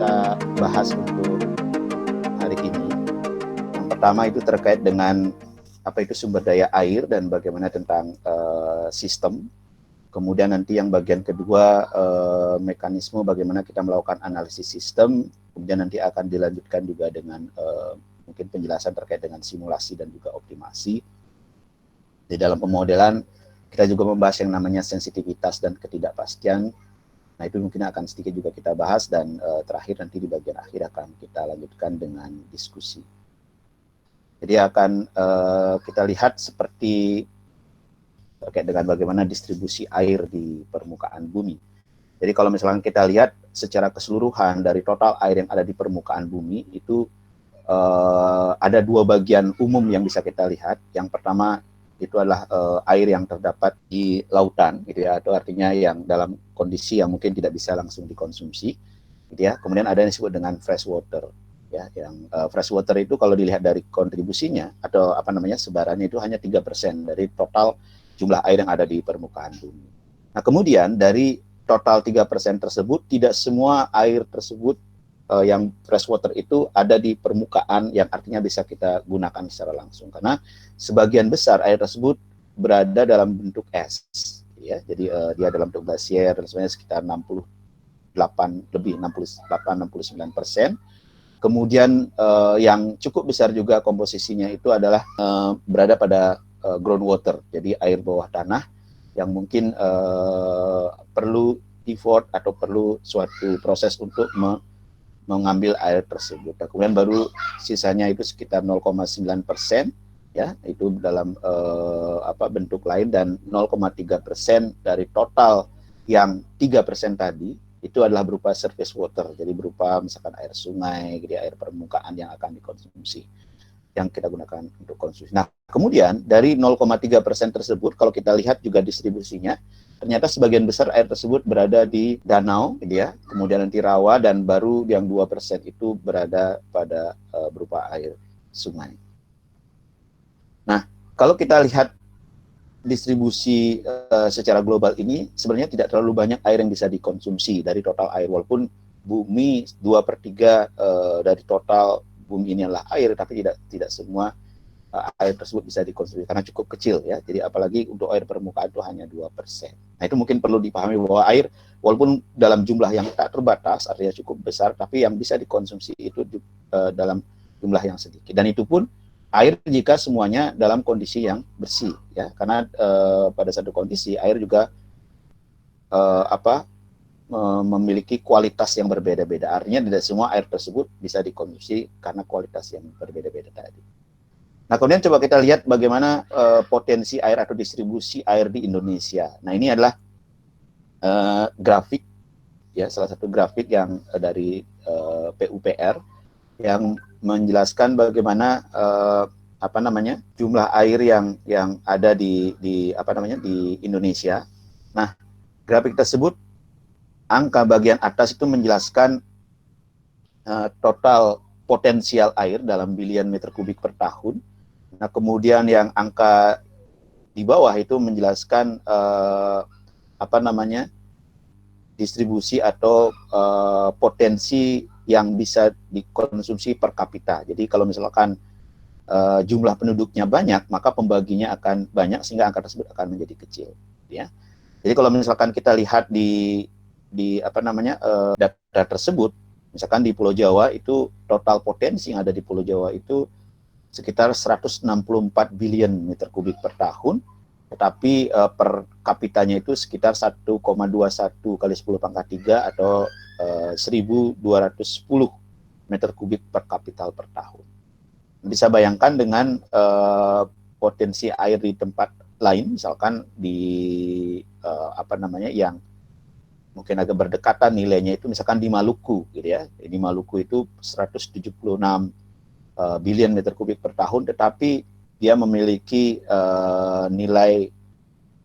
kita bahas untuk hari ini. Yang pertama itu terkait dengan apa itu sumber daya air dan bagaimana tentang sistem. Kemudian nanti yang bagian kedua mekanisme bagaimana kita melakukan analisis sistem. Kemudian nanti akan dilanjutkan juga dengan mungkin penjelasan terkait dengan simulasi dan juga optimasi. Di dalam pemodelan kita juga membahas yang namanya sensitivitas dan ketidakpastian. Nah, itu mungkin akan sedikit juga kita bahas dan terakhir nanti di bagian akhir akan kita lanjutkan dengan diskusi. Jadi akan kita lihat seperti terkait dengan bagaimana distribusi air di permukaan bumi. Jadi kalau misalkan kita lihat secara keseluruhan dari total air yang ada di permukaan bumi itu ada dua bagian umum yang bisa kita lihat. Yang pertama itu adalah air yang terdapat di lautan, gitu ya, atau artinya yang dalam kondisi yang mungkin tidak bisa langsung dikonsumsi, gitu ya. Kemudian ada yang disebut dengan fresh water, ya, yang fresh water itu kalau dilihat dari kontribusinya atau apa namanya sebarannya itu hanya 3% dari total jumlah air yang ada di permukaan bumi. Nah, kemudian dari total 3% tersebut tidak semua air tersebut yang fresh water itu ada di permukaan yang artinya bisa kita gunakan secara langsung karena sebagian besar air tersebut berada dalam bentuk es, ya. Jadi dia dalam bentuk glasier dan sebenarnya sekitar 68-69%. Kemudian yang cukup besar juga komposisinya itu adalah berada pada groundwater, jadi air bawah tanah yang mungkin perlu effort atau perlu suatu proses untuk mengambil air tersebut. Nah, kemudian baru sisanya itu sekitar 0,9%, ya, itu dalam bentuk lain, dan 0,3% dari total yang 3% tadi itu adalah berupa surface water, jadi berupa misalkan air sungai, jadi air permukaan yang akan dikonsumsi, yang kita gunakan untuk konsumsi. Nah, kemudian dari 0,3% tersebut, kalau kita lihat juga distribusinya, ternyata sebagian besar air tersebut berada di danau, gitu ya, kemudian nanti rawa, dan baru yang 2% itu berada pada berupa air sungai. Nah, kalau kita lihat distribusi secara global ini, sebenarnya tidak terlalu banyak air yang bisa dikonsumsi dari total air, walaupun bumi 2/3 dari total bumi ini adalah air, tapi tidak semua air tersebut bisa dikonsumsi karena cukup kecil, ya. Jadi apalagi untuk air permukaan itu hanya 2%. Nah, itu mungkin perlu dipahami bahwa air walaupun dalam jumlah yang tak terbatas, artinya cukup besar, tapi yang bisa dikonsumsi itu dalam jumlah yang sedikit. Dan itu pun air jika semuanya dalam kondisi yang bersih, ya. Karena pada satu kondisi air juga memiliki kualitas yang berbeda-beda. Artinya tidak semua air tersebut bisa dikonsumsi karena kualitas yang berbeda-beda tadi. Nah, kemudian coba kita lihat bagaimana potensi air atau distribusi air di Indonesia. Nah, ini adalah grafik, ya, salah satu grafik yang dari PUPR yang menjelaskan bagaimana jumlah air yang ada di Indonesia. Nah, grafik tersebut angka bagian atas itu menjelaskan total potensial air dalam bilion meter kubik per tahun. Nah, kemudian yang angka di bawah itu menjelaskan distribusi atau potensi yang bisa dikonsumsi per kapita. Jadi kalau misalkan jumlah penduduknya banyak, maka pembaginya akan banyak sehingga angka tersebut akan menjadi kecil, ya. Jadi kalau misalkan kita lihat di data tersebut, misalkan di Pulau Jawa itu total potensi yang ada di Pulau Jawa itu sekitar 164 billion meter kubik per tahun, tetapi per kapitanya itu sekitar 1,21 kali 10 pangkat 3 atau 1.210 meter kubik per kapital per tahun. Bisa bayangkan dengan potensi air di tempat lain, misalkan di yang mungkin agak berdekatan nilainya itu, misalkan di Maluku, gitu ya. Di Maluku itu 176 billion meter kubik per tahun, tetapi dia memiliki nilai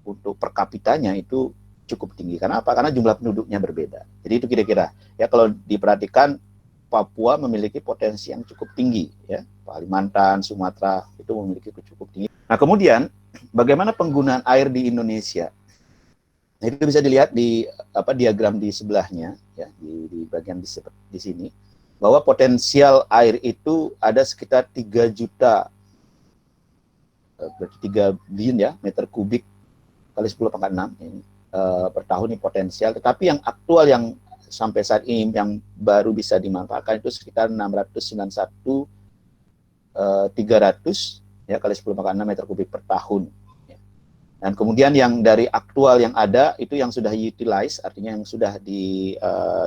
untuk per kapitanya itu cukup tinggi. Karena apa? Karena jumlah penduduknya berbeda. Jadi itu kira-kira, ya, kalau diperhatikan Papua memiliki potensi yang cukup tinggi, ya. Kalimantan, Sumatera itu memiliki cukup tinggi. Nah, kemudian bagaimana penggunaan air di Indonesia? Nah, itu bisa dilihat di diagram di sebelahnya, ya, di bagian di sini, bahwa potensial air itu ada sekitar 3 juta, berarti 3 billion ya, meter kubik kali 10⁻⁶ ini, per tahun ini potensial. Tetapi yang aktual yang sampai saat ini yang baru bisa dimanfaatkan itu sekitar 691.300 ya kali 10⁻⁶ meter kubik per tahun. Dan kemudian yang dari aktual yang ada itu yang sudah utilize, artinya yang sudah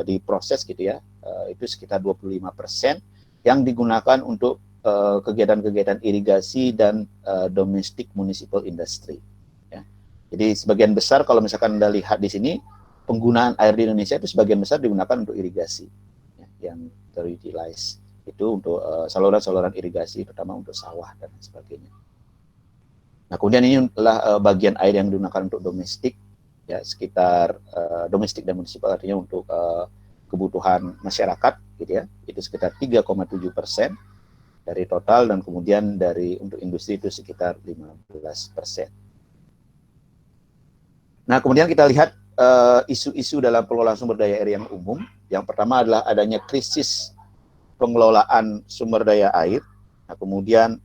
diproses gitu ya, itu sekitar 25% yang digunakan untuk kegiatan-kegiatan irigasi dan domestic municipal industry. Ya. Jadi sebagian besar kalau misalkan Anda lihat di sini, penggunaan air di Indonesia itu sebagian besar digunakan untuk irigasi, ya, yang terutilize itu untuk saluran-saluran irigasi, terutama untuk sawah dan sebagainya. Nah, kemudian ini adalah bagian air yang digunakan untuk domestik, ya, sekitar domestik dan munisipal, artinya untuk kebutuhan masyarakat, gitu ya, itu sekitar 3,7% dari total, dan kemudian untuk industri itu sekitar 15%. Nah, kemudian kita lihat isu-isu dalam pengelolaan sumber daya air yang umum. Yang pertama adalah adanya krisis pengelolaan sumber daya air. Nah, kemudian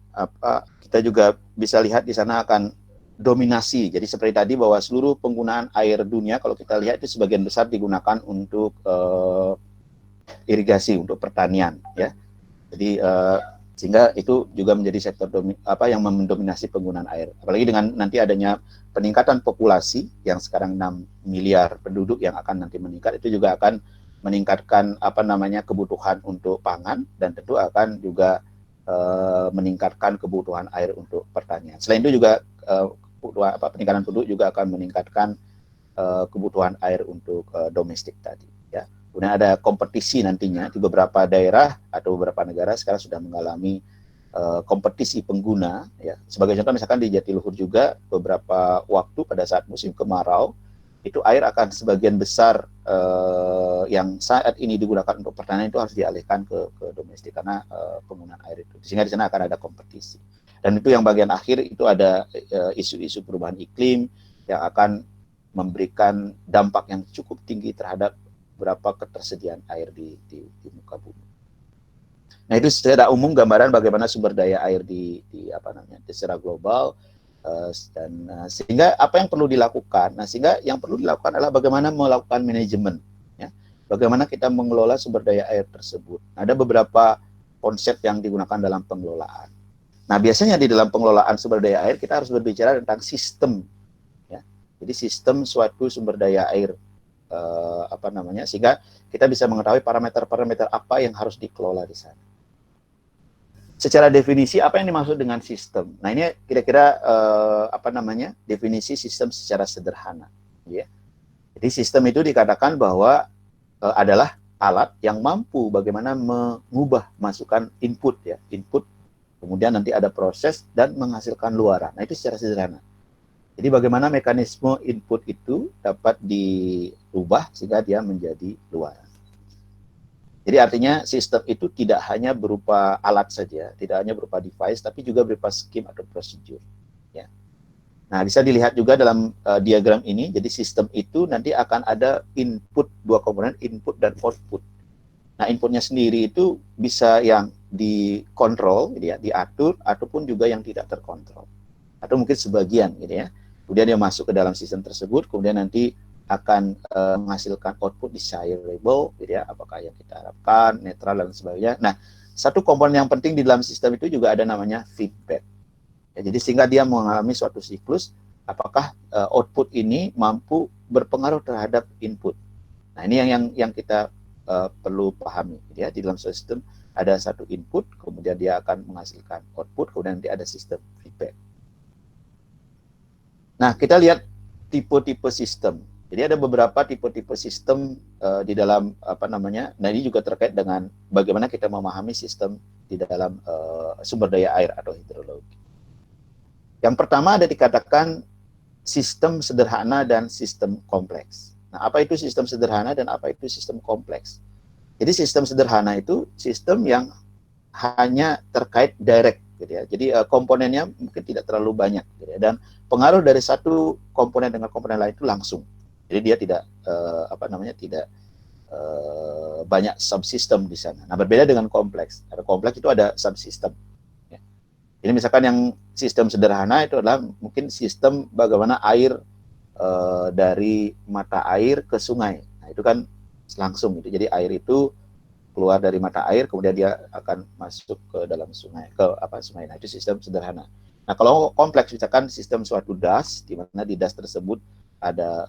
kita juga bisa lihat di sana akan dominasi. Jadi seperti tadi bahwa seluruh penggunaan air dunia kalau kita lihat itu sebagian besar digunakan untuk irigasi, untuk pertanian, ya. Jadi sehingga itu juga menjadi sektor yang mendominasi penggunaan air. Apalagi dengan nanti adanya peningkatan populasi yang sekarang 6 miliar penduduk yang akan nanti meningkat, itu juga akan meningkatkan kebutuhan untuk pangan, dan tentu akan juga meningkatkan kebutuhan air untuk pertanian. Selain itu juga peningkatan penduduk juga akan meningkatkan kebutuhan air untuk domestik tadi, ya. Kemudian ada kompetisi nantinya di beberapa daerah atau beberapa negara sekarang sudah mengalami kompetisi pengguna, ya. Sebagai contoh misalkan di Jatiluhur juga beberapa waktu pada saat musim kemarau itu air akan sebagian besar yang saat ini digunakan untuk pertanian itu harus dialihkan ke domestik karena penggunaan air itu. Sehingga di sana akan ada kompetisi. Dan itu yang bagian akhir itu ada isu-isu perubahan iklim yang akan memberikan dampak yang cukup tinggi terhadap berapa ketersediaan air di muka bumi. Nah, itu secara umum gambaran bagaimana sumber daya air di secara global. Dan sehingga apa yang perlu dilakukan? Nah, sehingga yang perlu dilakukan adalah bagaimana melakukan manajemen, ya. Bagaimana kita mengelola sumber daya air tersebut. Ada beberapa konsep yang digunakan dalam pengelolaan. Nah, biasanya di dalam pengelolaan sumber daya air kita harus berbicara tentang sistem, ya. Jadi sistem suatu sumber daya air sehingga kita bisa mengetahui parameter-parameter apa yang harus dikelola di sana. Secara definisi apa yang dimaksud dengan sistem? Nah, ini kira-kira definisi sistem secara sederhana, ya. Jadi sistem itu dikatakan bahwa adalah alat yang mampu bagaimana mengubah masukan input, ya, input, kemudian nanti ada proses dan menghasilkan luaran. Nah, itu secara sederhana. Jadi bagaimana mekanisme input itu dapat dirubah sehingga dia menjadi luaran. Jadi artinya sistem itu tidak hanya berupa alat saja, tidak hanya berupa device, tapi juga berupa scheme atau prosedur, ya. Nah, bisa dilihat juga dalam diagram ini. Jadi sistem itu nanti akan ada input, 2 komponen, input dan output. Nah, inputnya sendiri itu bisa yang dikontrol, gitu ya, diatur, ataupun juga yang tidak terkontrol, atau mungkin sebagian, gitu ya. Kemudian dia masuk ke dalam sistem tersebut, kemudian nanti akan menghasilkan output desirable, gitu ya, apakah yang kita harapkan, netral dan sebagainya. Nah, satu komponen yang penting di dalam sistem itu juga ada namanya feedback. Ya, jadi sehingga dia mengalami suatu siklus, apakah output ini mampu berpengaruh terhadap input. Nah, ini yang kita perlu pahami, gitu ya. Di dalam sistem ada satu input, kemudian dia akan menghasilkan output, kemudian nanti ada sistem feedback. Nah, kita lihat tipe-tipe sistem. Jadi ada beberapa tipe-tipe sistem di dalam Nah, ini juga terkait dengan bagaimana kita memahami sistem di dalam sumber daya air atau hidrologi. Yang pertama ada dikatakan sistem sederhana dan sistem kompleks. Nah, apa itu sistem sederhana dan apa itu sistem kompleks? Jadi sistem sederhana itu sistem yang hanya terkait direct, gitu ya. Jadi komponennya mungkin tidak terlalu banyak, gitu ya. Dan pengaruh dari satu komponen dengan komponen lain itu langsung. Jadi dia tidak tidak banyak subsistem di sana. Nah, berbeda dengan kompleks. Ada kompleks itu ada subsistem. Ya. Jadi misalkan yang sistem sederhana itu adalah mungkin sistem bagaimana air dari mata air ke sungai. Nah, itu kan langsung gitu. Jadi air itu keluar dari mata air, kemudian dia akan masuk ke dalam sungai, sungai. Nah, itu sistem sederhana. Nah, kalau kompleks misalkan sistem suatu das, di mana di das tersebut ada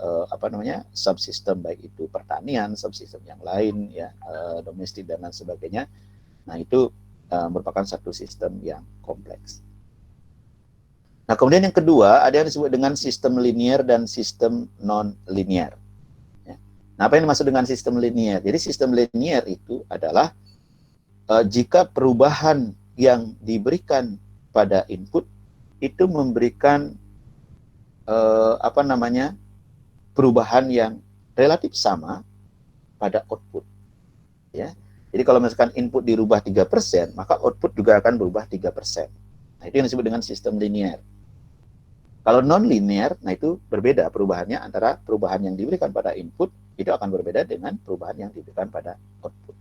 subsistem, baik itu pertanian, subsistem yang lain ya, domestik dan lain sebagainya. Nah, itu merupakan satu sistem yang kompleks. Nah, kemudian yang kedua ada yang disebut dengan sistem linear dan sistem non linear. Nah, apa yang dimaksud dengan sistem linear? Jadi sistem linear itu adalah jika perubahan yang diberikan pada input itu memberikan perubahan yang relatif sama pada output. Ya. Jadi kalau misalkan input dirubah 3%, maka output juga akan berubah 3%. Nah, itu yang disebut dengan sistem linear. Kalau non-linear, nah itu berbeda perubahannya antara perubahan yang diberikan pada input itu akan berbeda dengan perubahan yang diberikan pada output.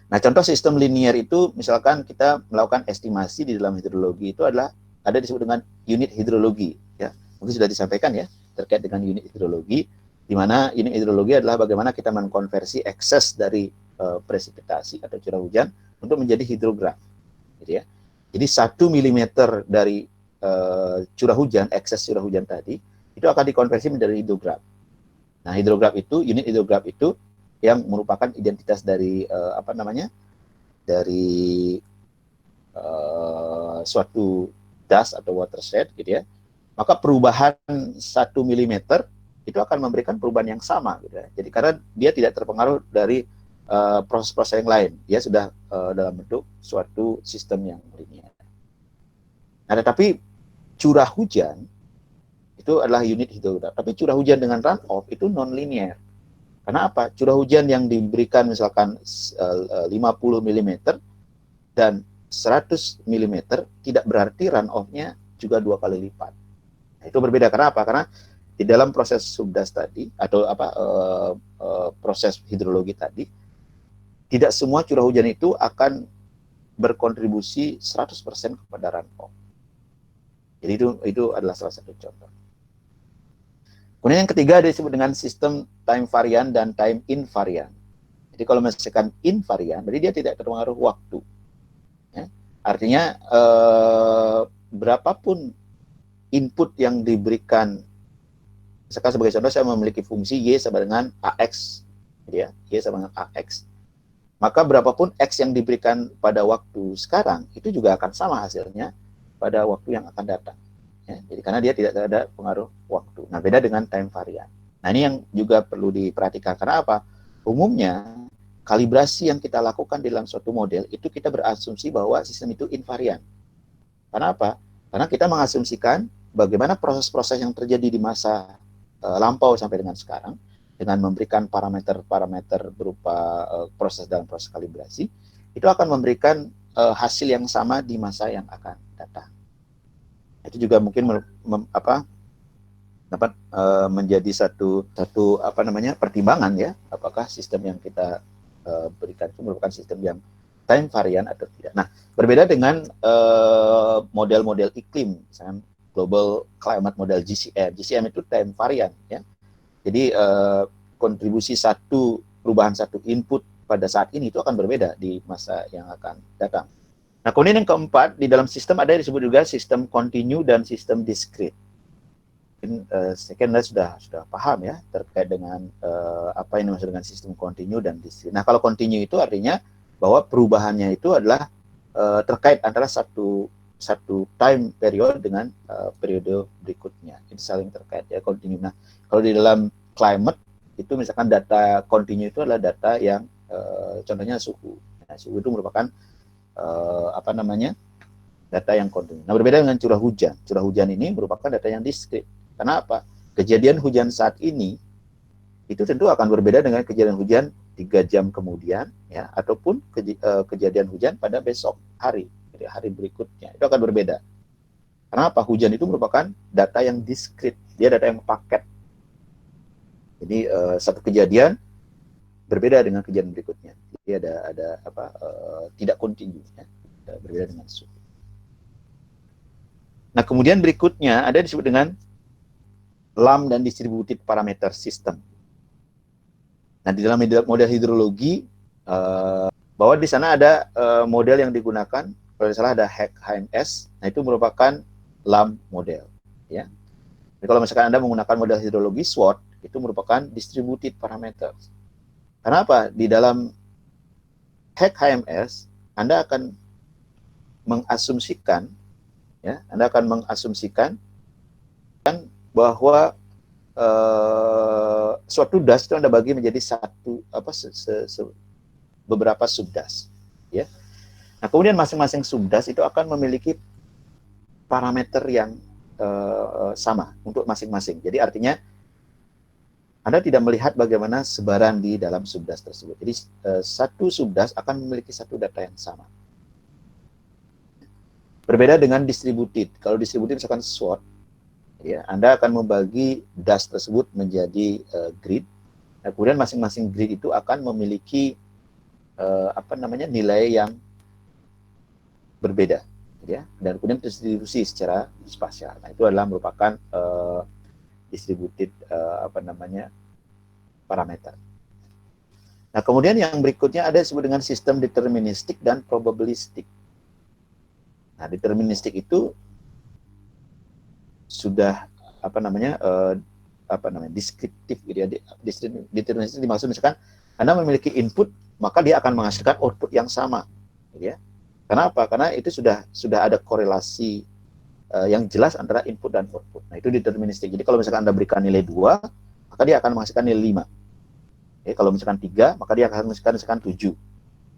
Nah, contoh sistem linear itu misalkan kita melakukan estimasi di dalam hidrologi itu adalah ada disebut dengan unit hidrologi. Ya, mungkin sudah disampaikan ya terkait dengan unit hidrologi, di mana unit hidrologi adalah bagaimana kita mengkonversi ekses dari presipitasi atau curah hujan untuk menjadi hidrogram. Gitu ya. Jadi 1 mm dari curah hujan, ekses curah hujan tadi, itu akan dikonversi menjadi hidrogram. Nah, hidrogram itu, unit hidrogram itu yang merupakan identitas dari dari suatu das atau watershed gitu ya. Maka perubahan 1 mm itu akan memberikan perubahan yang sama gitu ya. Jadi karena dia tidak terpengaruh dari proses-proses yang lain, dia sudah dalam bentuk suatu sistem yang linear. Nah, tetapi curah hujan itu adalah unit hidrogram. Tapi curah hujan dengan runoff itu non-linear. Karena apa? Curah hujan yang diberikan misalkan 50 mm dan 100 mm tidak berarti runoff-nya juga 2 kali lipat. Nah, itu berbeda. Karena apa? Karena di dalam proses subdas tadi atau proses hidrologi tadi, tidak semua curah hujan itu akan berkontribusi 100% kepada runoff. Jadi itu adalah salah satu contoh. Kemudian yang ketiga disebut dengan sistem time varian dan time invariant. Jadi kalau misalkan invariant, berarti dia tidak terpengaruh waktu. Ya. Artinya berapapun input yang diberikan, misalkan sebagai contoh saya memiliki fungsi y sama dengan ax, ya, y sama dengan ax. Maka berapapun x yang diberikan pada waktu sekarang itu juga akan sama hasilnya pada waktu yang akan datang. Ya, jadi karena dia tidak ada pengaruh waktu. Nah, beda dengan time variant. Nah, ini yang juga perlu diperhatikan. Karena apa? Umumnya, kalibrasi yang kita lakukan dalam suatu model, itu kita berasumsi bahwa sistem itu invariant. Karena apa? Karena kita mengasumsikan bagaimana proses-proses yang terjadi di masa lampau sampai dengan sekarang, dengan memberikan parameter-parameter berupa proses dalam proses kalibrasi, itu akan memberikan hasil yang sama di masa yang akan datang. Itu juga mungkin dapat menjadi satu pertimbangan ya, apakah sistem yang kita berikan itu merupakan sistem yang time variant atau tidak. Nah, berbeda dengan model-model iklim, misalnya Global Climate Model GCM. GCM itu time variant ya. Jadi kontribusi perubahan satu input pada saat ini itu akan berbeda di masa yang akan datang. Nah, kemudian yang keempat, di dalam sistem ada yang disebut juga sistem continue dan sistem discrete. Mungkin saya kira sudah paham ya terkait dengan apa yang dimaksud dengan sistem continue dan discrete. Nah, kalau continue itu artinya bahwa perubahannya itu adalah terkait antara satu time period dengan periode berikutnya. Itu saling terkait ya, continue. Nah, kalau di dalam climate itu misalkan data continue itu adalah data yang contohnya suhu. Nah, suhu itu merupakan data yang kontinu. Nah, berbeda dengan curah hujan. Curah hujan ini merupakan data yang diskrit. Karena apa? Kejadian hujan saat ini itu tentu akan berbeda dengan kejadian hujan 3 jam kemudian, ya, ataupun kejadian hujan pada besok hari, jadi hari berikutnya. Itu akan berbeda. Karena apa? Hujan itu merupakan data yang diskrit. Dia data yang paket. Jadi satu kejadian berbeda dengan kejadian berikutnya. Jadi ada apa tidak kontinu, ya, berbeda dengan suhu. Nah, kemudian berikutnya ada disebut dengan LAM dan distributed parameter system. Nah, di dalam model hidrologi bahwa di sana ada model yang digunakan, kalau tidak salah ada HMS. Nah, itu merupakan LAM model, ya. Jadi kalau misalkan Anda menggunakan model hidrologi SWOT, itu merupakan distributed parameter. Karena apa? Di dalam HMS, Anda akan mengasumsikan, ya, Anda akan mengasumsikan bahwa suatu das itu Anda bagi menjadi beberapa subdas, ya. Nah, kemudian masing-masing subdas itu akan memiliki parameter yang sama untuk masing-masing. Jadi artinya Anda tidak melihat bagaimana sebaran di dalam subdas tersebut. Jadi satu subdas akan memiliki satu data yang sama. Berbeda dengan distributed. Kalau distributed misalkan SWOT, ya, Anda akan membagi das tersebut menjadi grid. Nah, kemudian masing-masing grid itu akan memiliki nilai yang berbeda, ya, dan kemudian distribusi secara spasial. Nah, itu adalah merupakan distributed parameter. Nah, kemudian yang berikutnya ada disebut dengan sistem deterministik dan probabilistik. Nah, deterministik itu sudah deskriptif, gitu ya. Deterministik dimaksud misalkan Anda memiliki input, maka dia akan menghasilkan output yang sama, gitu ya. Kenapa? Karena itu sudah ada korelasi yang jelas antara input dan output. Nah, itu deterministik. Jadi kalau misalkan Anda berikan nilai 2, maka dia akan menghasilkan nilai 5. Ya, kalau misalkan 3, maka dia akan menghasilkan 7.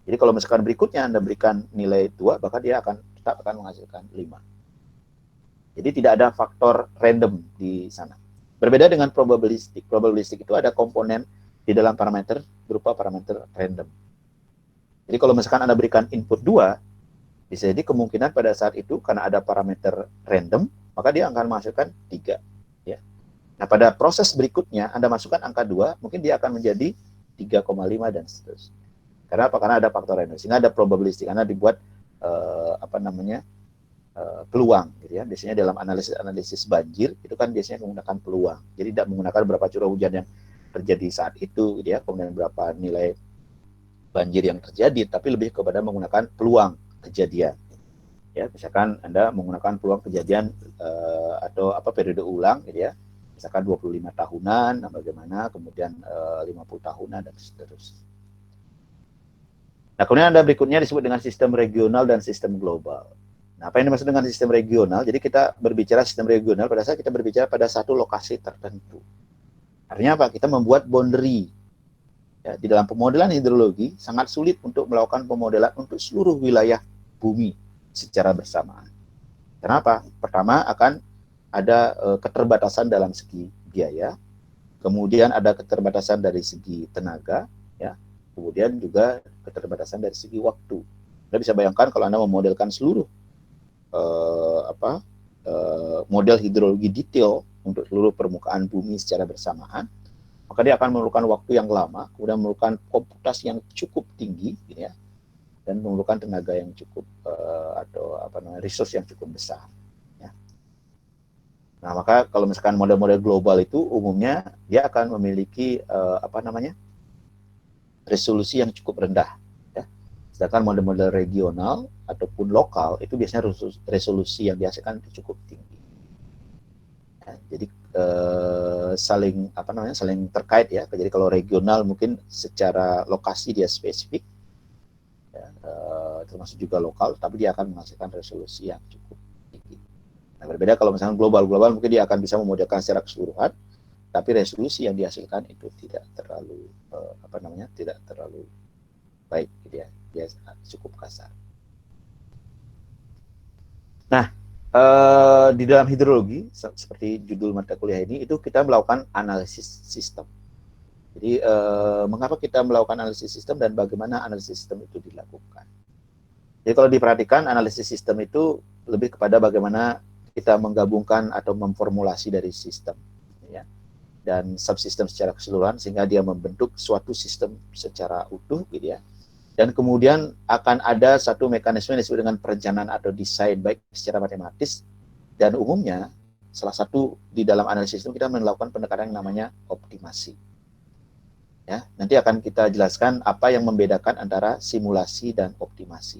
Jadi kalau misalkan berikutnya Anda berikan nilai 2, maka dia tetap akan menghasilkan 5. Jadi tidak ada faktor random di sana. Berbeda dengan probabilistik. Probabilistik itu ada komponen di dalam parameter berupa parameter random. Jadi kalau misalkan Anda berikan input 2, bisa jadi kemungkinan pada saat itu karena ada parameter random, maka dia akan menghasilkan 3. Ya. Nah, pada proses berikutnya Anda masukkan angka 2, mungkin dia akan menjadi 3,5 dan seterusnya. Karena apa? Karena ada faktor random. Sehingga ada probabilistik. Karena dibuat peluang, gitu ya. Biasanya dalam analisis banjir itu kan biasanya menggunakan peluang. Jadi tidak menggunakan berapa curah hujan yang terjadi saat itu, gitu ya. Kemudian berapa nilai banjir yang terjadi, tapi lebih kepada menggunakan peluang kejadian. Ya, misalkan Anda menggunakan peluang kejadian atau periode ulang, gitu ya. Misalkan 25 tahunan, bagaimana, kemudian 50 tahunan dan seterusnya. Nah, kemudian ada berikutnya disebut dengan sistem regional dan sistem global. Nah, apa yang dimaksud dengan sistem regional? Jadi kita berbicara sistem regional pada saat kita berbicara pada satu lokasi tertentu. Artinya apa? Kita membuat boundary. Ya, di dalam pemodelan hidrologi sangat sulit untuk melakukan pemodelan untuk seluruh wilayah bumi secara bersamaan. Kenapa? Pertama, akan ada keterbatasan dalam segi biaya, kemudian ada keterbatasan dari segi tenaga, ya, kemudian juga keterbatasan dari segi waktu. Anda bisa bayangkan kalau Anda memodelkan seluruh model hidrologi detail untuk seluruh permukaan bumi secara bersamaan, maka dia akan memerlukan waktu yang lama, kemudian memerlukan komputasi yang cukup tinggi, gitu ya, dan memerlukan tenaga yang cukup resource yang cukup besar. Ya. Nah, maka kalau misalkan model-model global itu umumnya dia akan memiliki resolusi yang cukup rendah. Ya. Sedangkan model-model regional ataupun lokal itu biasanya resolusi yang dihasilkan cukup tinggi. Ya, jadi saling terkait, ya. Jadi kalau regional mungkin secara lokasi dia spesifik, ya, termasuk juga lokal, tapi dia akan menghasilkan resolusi yang cukup tinggi. Nah, berbeda kalau misalnya global mungkin dia akan bisa memodelkan secara keseluruhan, tapi resolusi yang dihasilkan itu tidak terlalu tidak terlalu baik, gitu ya. Dia cukup kasar. Nah, di dalam hidrologi, seperti judul mata kuliah ini, itu kita melakukan analisis sistem. Jadi, mengapa kita melakukan analisis sistem dan bagaimana analisis sistem itu dilakukan. Jadi kalau diperhatikan, analisis sistem itu lebih kepada bagaimana kita menggabungkan atau memformulasi dari sistem. Ya. dan subsistem secara keseluruhan sehingga dia membentuk suatu sistem secara utuh gitu ya. Dan kemudian akan ada satu mekanisme yang disebut dengan perencanaan atau desain baik secara matematis, dan umumnya salah satu di dalam analisis itu kita melakukan pendekatan yang namanya optimasi. Ya, nanti akan kita jelaskan apa yang membedakan antara simulasi dan optimasi.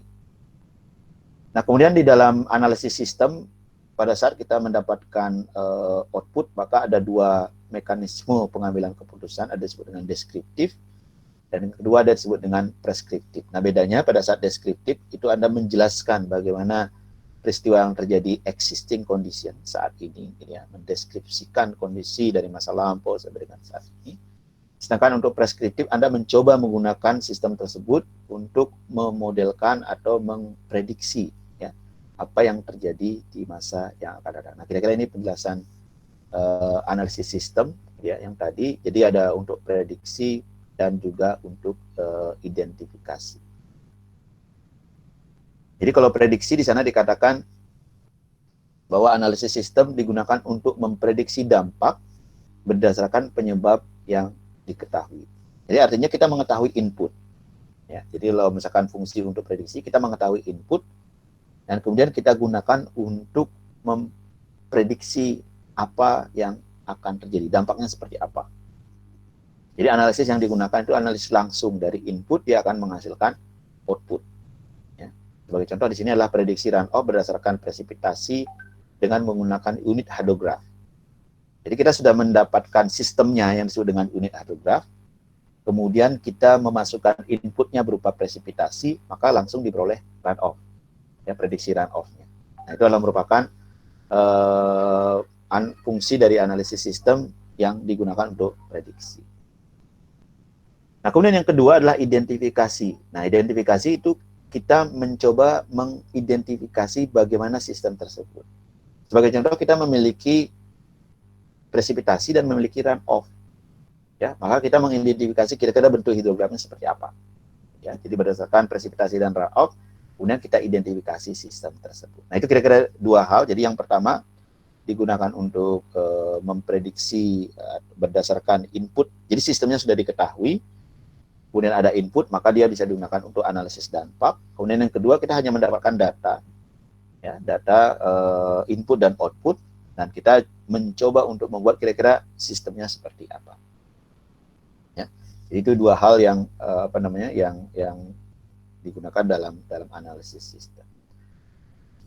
Nah, kemudian di dalam analisis sistem, pada saat kita mendapatkan output, maka ada dua mekanisme pengambilan keputusan, ada disebut dengan deskriptif, dan yang kedua ada disebut dengan preskriptif. Nah, bedanya pada saat deskriptif, itu Anda menjelaskan bagaimana peristiwa yang terjadi existing condition saat ini, ya, mendeskripsikan kondisi dari masa lampau sampai dengan saat ini. Sedangkan untuk preskriptif, Anda mencoba menggunakan sistem tersebut untuk memodelkan atau memprediksi ya, apa yang terjadi di masa yang akan datang. Nah, kira-kira ini penjelasan analisis sistem ya yang tadi. Jadi ada untuk prediksi dan juga untuk identifikasi. Jadi kalau prediksi di sana dikatakan bahwa analisis sistem digunakan untuk memprediksi dampak berdasarkan penyebab yang diketahui. Jadi artinya kita mengetahui input. Ya, jadi kalau misalkan fungsi untuk prediksi, kita mengetahui input dan kemudian kita gunakan untuk memprediksi apa yang akan terjadi, dampaknya seperti apa. Jadi analisis yang digunakan itu analisis langsung dari input, dia akan menghasilkan output. Ya. Sebagai contoh di sini adalah prediksi runoff berdasarkan presipitasi dengan menggunakan unit hadrograf. Jadi kita sudah mendapatkan sistemnya yang disebut dengan unit hadrograf, kemudian kita memasukkan inputnya berupa presipitasi, maka langsung diperoleh runoff, ya, prediksi runoff-nya. Nah, itu adalah merupakan fungsi dari analisis sistem yang digunakan untuk prediksi. Nah, kemudian yang kedua adalah identifikasi. Nah, identifikasi itu kita mencoba mengidentifikasi bagaimana sistem tersebut. Sebagai contoh, kita memiliki presipitasi dan memiliki runoff. Ya, maka kita mengidentifikasi kira-kira bentuk hidrogramnya seperti apa. Ya, jadi berdasarkan presipitasi dan runoff, kemudian kita identifikasi sistem tersebut. Nah, itu kira-kira dua hal. Jadi yang pertama digunakan untuk memprediksi berdasarkan input. Jadi sistemnya sudah diketahui, kemudian ada input, maka dia bisa digunakan untuk analisis dampak. Kemudian yang kedua, kita hanya mendapatkan data, ya, data input dan output, dan kita mencoba untuk membuat kira-kira sistemnya seperti apa. Ya, jadi itu dua hal yang yang digunakan dalam analisis sistem.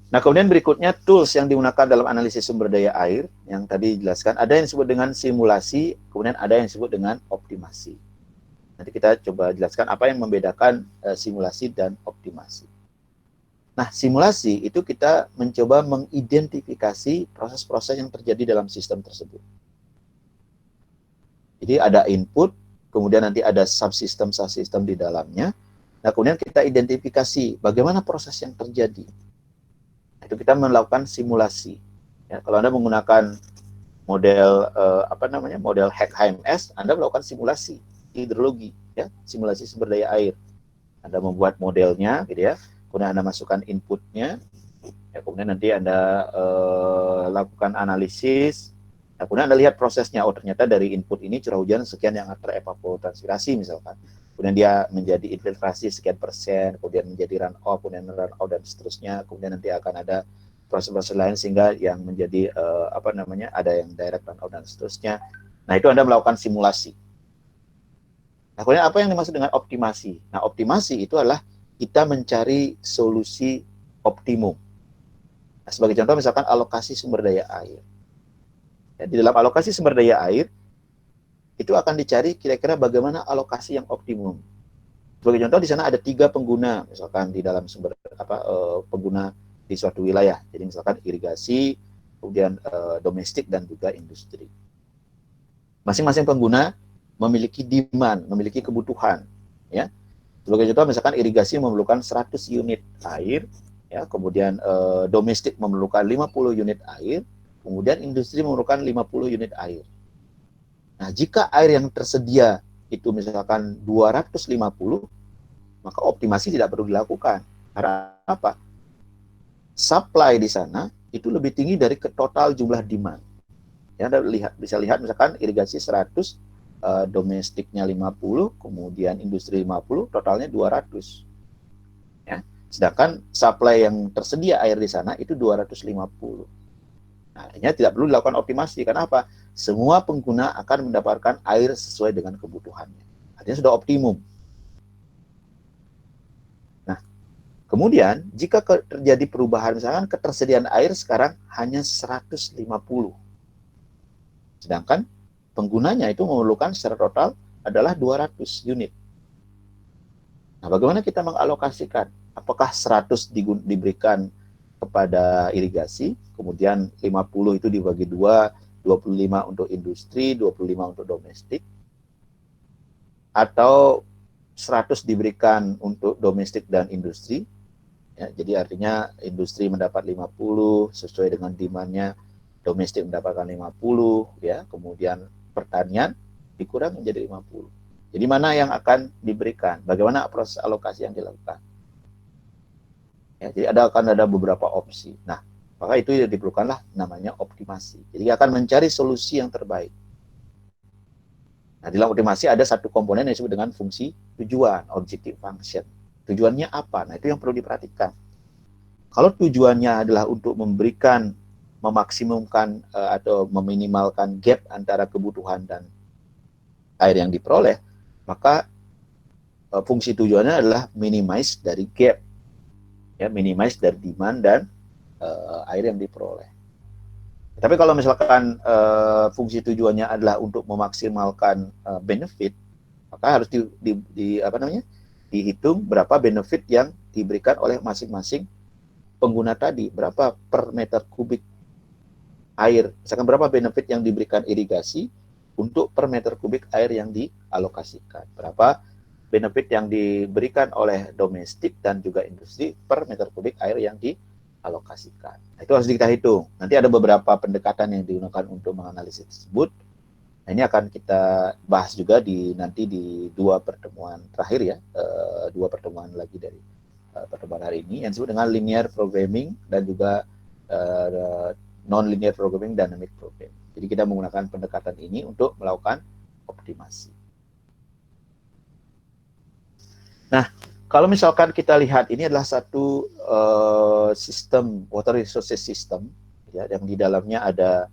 Nah, kemudian berikutnya tools yang digunakan dalam analisis sumber daya air yang tadi dijelaskan, ada yang disebut dengan simulasi, kemudian ada yang disebut dengan optimasi. Nanti kita coba jelaskan apa yang membedakan simulasi dan optimasi. Nah, simulasi itu kita mencoba mengidentifikasi proses-proses yang terjadi dalam sistem tersebut. Jadi ada input, kemudian nanti ada subsistem di dalamnya. Nah, kemudian kita identifikasi bagaimana proses yang terjadi. Itu kita melakukan simulasi. Ya, kalau Anda menggunakan model model HACK-HMS, Anda melakukan simulasi hidrologi, ya, simulasi sumber daya air. Anda membuat modelnya, gitu ya. Kemudian Anda masukkan inputnya, ya, kemudian nanti Anda lakukan analisis, nah, kemudian Anda lihat prosesnya, oh ternyata dari input ini curah hujan sekian yang terevapotranspirasi misalkan, kemudian dia menjadi infiltrasi sekian persen, kemudian menjadi runoff, kemudian runoff dan seterusnya, kemudian nanti akan ada proses-proses lain sehingga yang menjadi ada yang direct runoff dan seterusnya. Nah, itu Anda melakukan simulasi. Nah, kemudian apa yang dimaksud dengan optimasi? Nah, optimasi itu adalah kita mencari solusi optimum. Nah, sebagai contoh misalkan alokasi sumber daya air. Ya, di dalam alokasi sumber daya air, itu akan dicari kira-kira bagaimana alokasi yang optimum. Sebagai contoh di sana ada 3 pengguna, misalkan di dalam pengguna di suatu wilayah. Jadi misalkan irigasi, kemudian domestik dan juga industri. Masing-masing pengguna memiliki demand, memiliki kebutuhan, ya. Sebagai contoh misalkan irigasi memerlukan 100 unit air, ya, kemudian domestik memerlukan 50 unit air, kemudian industri memerlukan 50 unit air. Nah, jika air yang tersedia itu misalkan 250, maka optimasi tidak perlu dilakukan. Karena apa? Supply di sana itu lebih tinggi dari total jumlah demand. Ya, Anda bisa lihat misalkan irigasi 100, domestiknya 50, kemudian industri 50, totalnya 200. Ya. Sedangkan supply yang tersedia air di sana itu 250. Nah, artinya tidak perlu dilakukan optimasi. Kenapa? Semua pengguna akan mendapatkan air sesuai dengan kebutuhannya. Artinya sudah optimum. Nah, kemudian jika terjadi perubahan, misalkan ketersediaan air sekarang hanya 150. Sedangkan penggunanya itu memerlukan secara total adalah 200 unit. Nah, bagaimana kita mengalokasikan? Apakah 100 diberikan kepada irigasi, kemudian 50 itu dibagi 25 untuk industri, 25 untuk domestik, atau 100 diberikan untuk domestik dan industri, ya, jadi artinya industri mendapat 50 sesuai dengan demand-nya, domestik mendapatkan 50, ya, kemudian pertanian dikurang menjadi 50. Jadi mana yang akan diberikan? Bagaimana proses alokasi yang dilakukan? Ya, jadi akan ada beberapa opsi. Nah, maka itu diperlukanlah namanya optimasi. Jadi akan mencari solusi yang terbaik. Nah, di dalam optimasi ada satu komponen yang disebut dengan fungsi tujuan, objective function. Tujuannya apa? Nah, itu yang perlu diperhatikan. Kalau tujuannya adalah untuk memberikan, memaksimumkan atau meminimalkan gap antara kebutuhan dan air yang diperoleh, maka fungsi tujuannya adalah minimize dari gap, ya, minimize dari demand dan air yang diperoleh. Tapi kalau misalkan fungsi tujuannya adalah untuk memaksimalkan benefit, maka harus dihitung berapa benefit yang diberikan oleh masing-masing pengguna tadi, berapa per meter kubik air, misalkan berapa benefit yang diberikan irigasi untuk per meter kubik air yang dialokasikan, berapa benefit yang diberikan oleh domestik dan juga industri per meter kubik air yang dialokasikan. Nah, itu harus kita hitung. Nanti ada beberapa pendekatan yang digunakan untuk menganalisis tersebut. Nah, ini akan kita bahas juga nanti di 2 pertemuan terakhir, ya, 2 pertemuan lagi dari pertemuan hari ini yang disebut dengan linear programming dan juga non-linear programming, dynamic programming. Jadi kita menggunakan pendekatan ini untuk melakukan optimasi. Nah, kalau misalkan kita lihat ini adalah satu sistem water resources system, ya, yang di dalamnya ada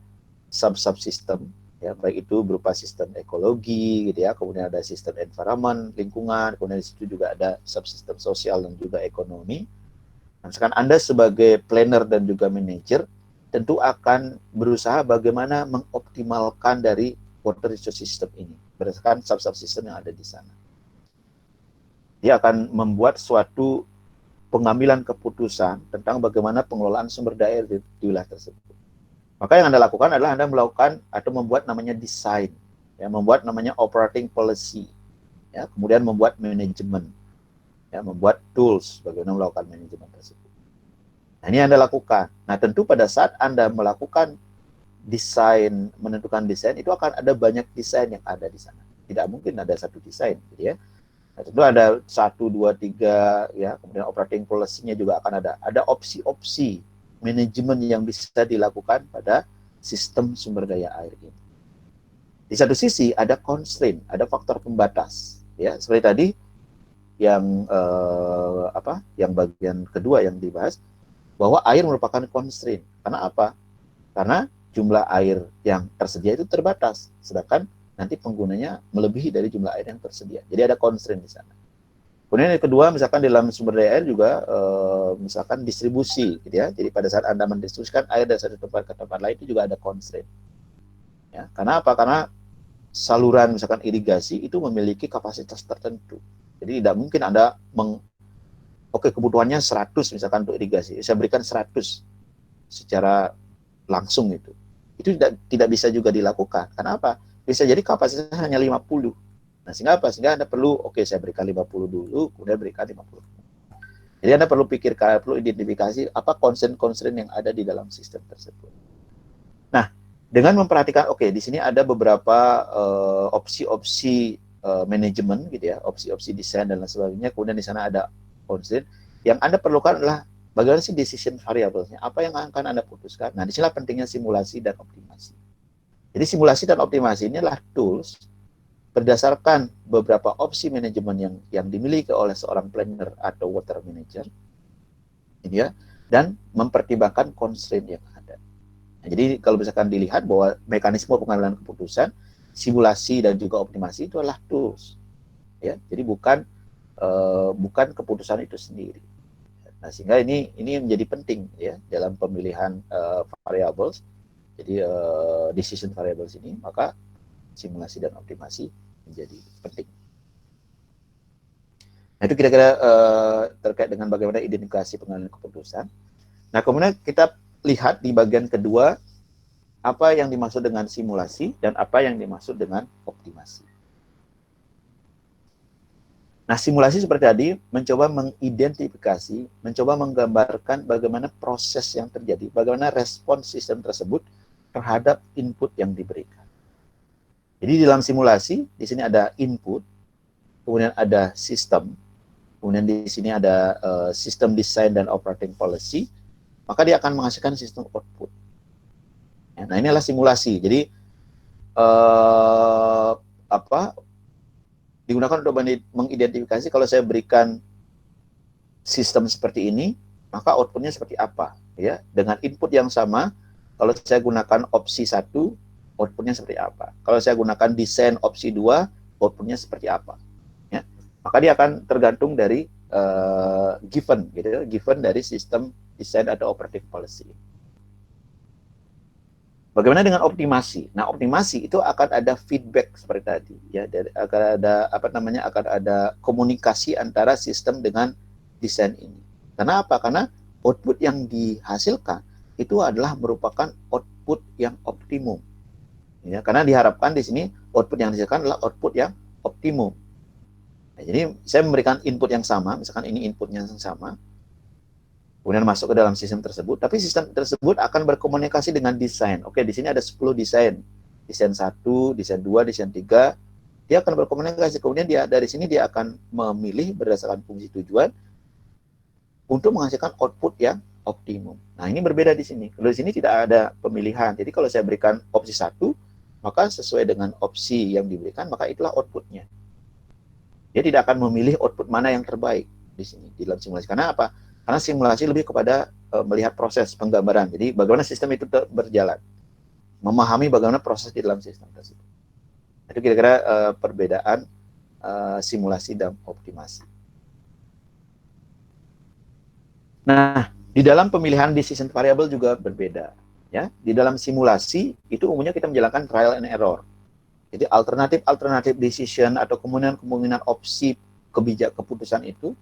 sub-subsystem, ya, baik itu berupa sistem ekologi, gitu ya, kemudian ada sistem environment, lingkungan, kemudian di situ juga ada subsistem sosial dan juga ekonomi. Nah, misalkan Anda sebagai planner dan juga manajer tentu akan berusaha bagaimana mengoptimalkan dari water resource system ini berdasarkan sub-subsystem yang ada di sana. Dia akan membuat suatu pengambilan keputusan tentang bagaimana pengelolaan sumber daya di wilayah tersebut. Maka yang Anda lakukan adalah Anda melakukan atau membuat namanya desain, ya, membuat namanya operating policy, ya, kemudian membuat manajemen, ya, membuat tools bagaimana melakukan manajemen tersebut. Nah, ini Anda lakukan. Nah, tentu pada saat Anda melakukan desain, menentukan desain, itu akan ada banyak desain yang ada di sana. Tidak mungkin ada satu desain, gitu ya. Nah, tentu ada 1, 2, 3, ya, kemudian operating policy-nya juga akan ada. Ada opsi-opsi manajemen yang bisa dilakukan pada sistem sumber daya air ini. Di satu sisi ada constraint, ada faktor pembatas, ya, seperti tadi yang yang bagian kedua yang dibahas, bahwa air merupakan constraint. Karena apa? Karena jumlah air yang tersedia itu terbatas, sedangkan nanti penggunanya melebihi dari jumlah air yang tersedia. Jadi ada constraint di sana. Kemudian yang kedua, misalkan dalam sumber daya air juga misalkan distribusi, gitu ya. Jadi pada saat Anda mendistribusikan air dari satu tempat ke tempat lain itu juga ada constraint. Ya, karena apa? Karena saluran misalkan irigasi itu memiliki kapasitas tertentu. Jadi tidak mungkin Anda kebutuhannya 100 misalkan untuk irigasi, saya berikan 100 secara langsung itu. Itu tidak bisa juga dilakukan. Kenapa? Bisa jadi kapasitasnya hanya 50. Nah, sehingga apa? Sehingga Anda perlu, saya berikan 50 dulu, kemudian berikan 50. Jadi Anda perlu pikirkan, perlu identifikasi apa constraint-constraint yang ada di dalam sistem tersebut. Nah, dengan memperhatikan, di sini ada beberapa opsi-opsi manajemen, gitu ya, opsi-opsi desain dan lain sebagainya, kemudian di sana ada constraint. Yang Anda perlukan adalah bagaimana sih decision variable-nya, apa yang akan Anda putuskan. Nah, disinilah pentingnya simulasi dan optimasi. Jadi simulasi dan optimasi ini adalah tools berdasarkan beberapa opsi manajemen yang dimiliki oleh seorang planner atau water manager, ya, dan mempertimbangkan constraint yang ada. Nah, jadi kalau misalkan dilihat bahwa mekanisme pengambilan keputusan, simulasi dan juga optimasi itu adalah tools, ya. Jadi bukan keputusan itu sendiri. Nah, sehingga ini menjadi penting ya dalam pemilihan variables. Jadi decision variables ini, maka simulasi dan optimasi menjadi penting. Nah, itu kira-kira terkait dengan bagaimana identifikasi pengambilan keputusan. Nah, kemudian kita lihat di bagian kedua apa yang dimaksud dengan simulasi dan apa yang dimaksud dengan optimasi. Nah, simulasi seperti tadi mencoba mengidentifikasi, mencoba menggambarkan bagaimana proses yang terjadi, bagaimana respons sistem tersebut terhadap input yang diberikan. Jadi dalam simulasi, di sini ada input, kemudian ada sistem, kemudian di sini ada sistem design dan operating policy, maka dia akan menghasilkan sistem output. Nah, ini adalah simulasi. Jadi digunakan untuk mengidentifikasi kalau saya berikan sistem seperti ini, maka outputnya seperti apa, ya. Dengan input yang sama, kalau saya gunakan opsi 1, outputnya seperti apa. Kalau saya gunakan desain opsi 2, outputnya seperti apa, ya. Maka dia akan tergantung dari given, gitu ya, given dari sistem desain atau operating policy. Bagaimana dengan optimasi? Nah, optimasi itu akan ada feedback seperti tadi, ya. Akan ada komunikasi antara sistem dengan desain ini. Karena apa? Karena output yang dihasilkan itu adalah merupakan output yang optimum. Ya, karena diharapkan di sini output yang dihasilkan adalah output yang optimum. Nah, jadi saya memberikan input yang sama, misalkan ini inputnya yang sama, kemudian masuk ke dalam sistem tersebut, tapi sistem tersebut akan berkomunikasi dengan desain. Oke, di sini ada 10 desain. Desain 1, desain 2, desain 3. Dia akan berkomunikasi. Kemudian dari sini dia akan memilih berdasarkan fungsi tujuan untuk menghasilkan output yang optimum. Nah, ini berbeda di sini. Kalau di sini tidak ada pemilihan. Jadi kalau saya berikan opsi 1, maka sesuai dengan opsi yang diberikan, maka itulah outputnya. Dia tidak akan memilih output mana yang terbaik di sini, di dalam simulasi. Karena apa? Karena simulasi lebih kepada melihat proses penggambaran. Jadi bagaimana sistem itu berjalan, memahami bagaimana proses di dalam sistem tersebut. Itu kira-kira perbedaan simulasi dan optimasi. Nah, di dalam pemilihan decision variable juga berbeda. Ya, di dalam simulasi itu umumnya kita menjalankan trial and error. Jadi alternatif decision atau kemungkinan opsi keputusan itu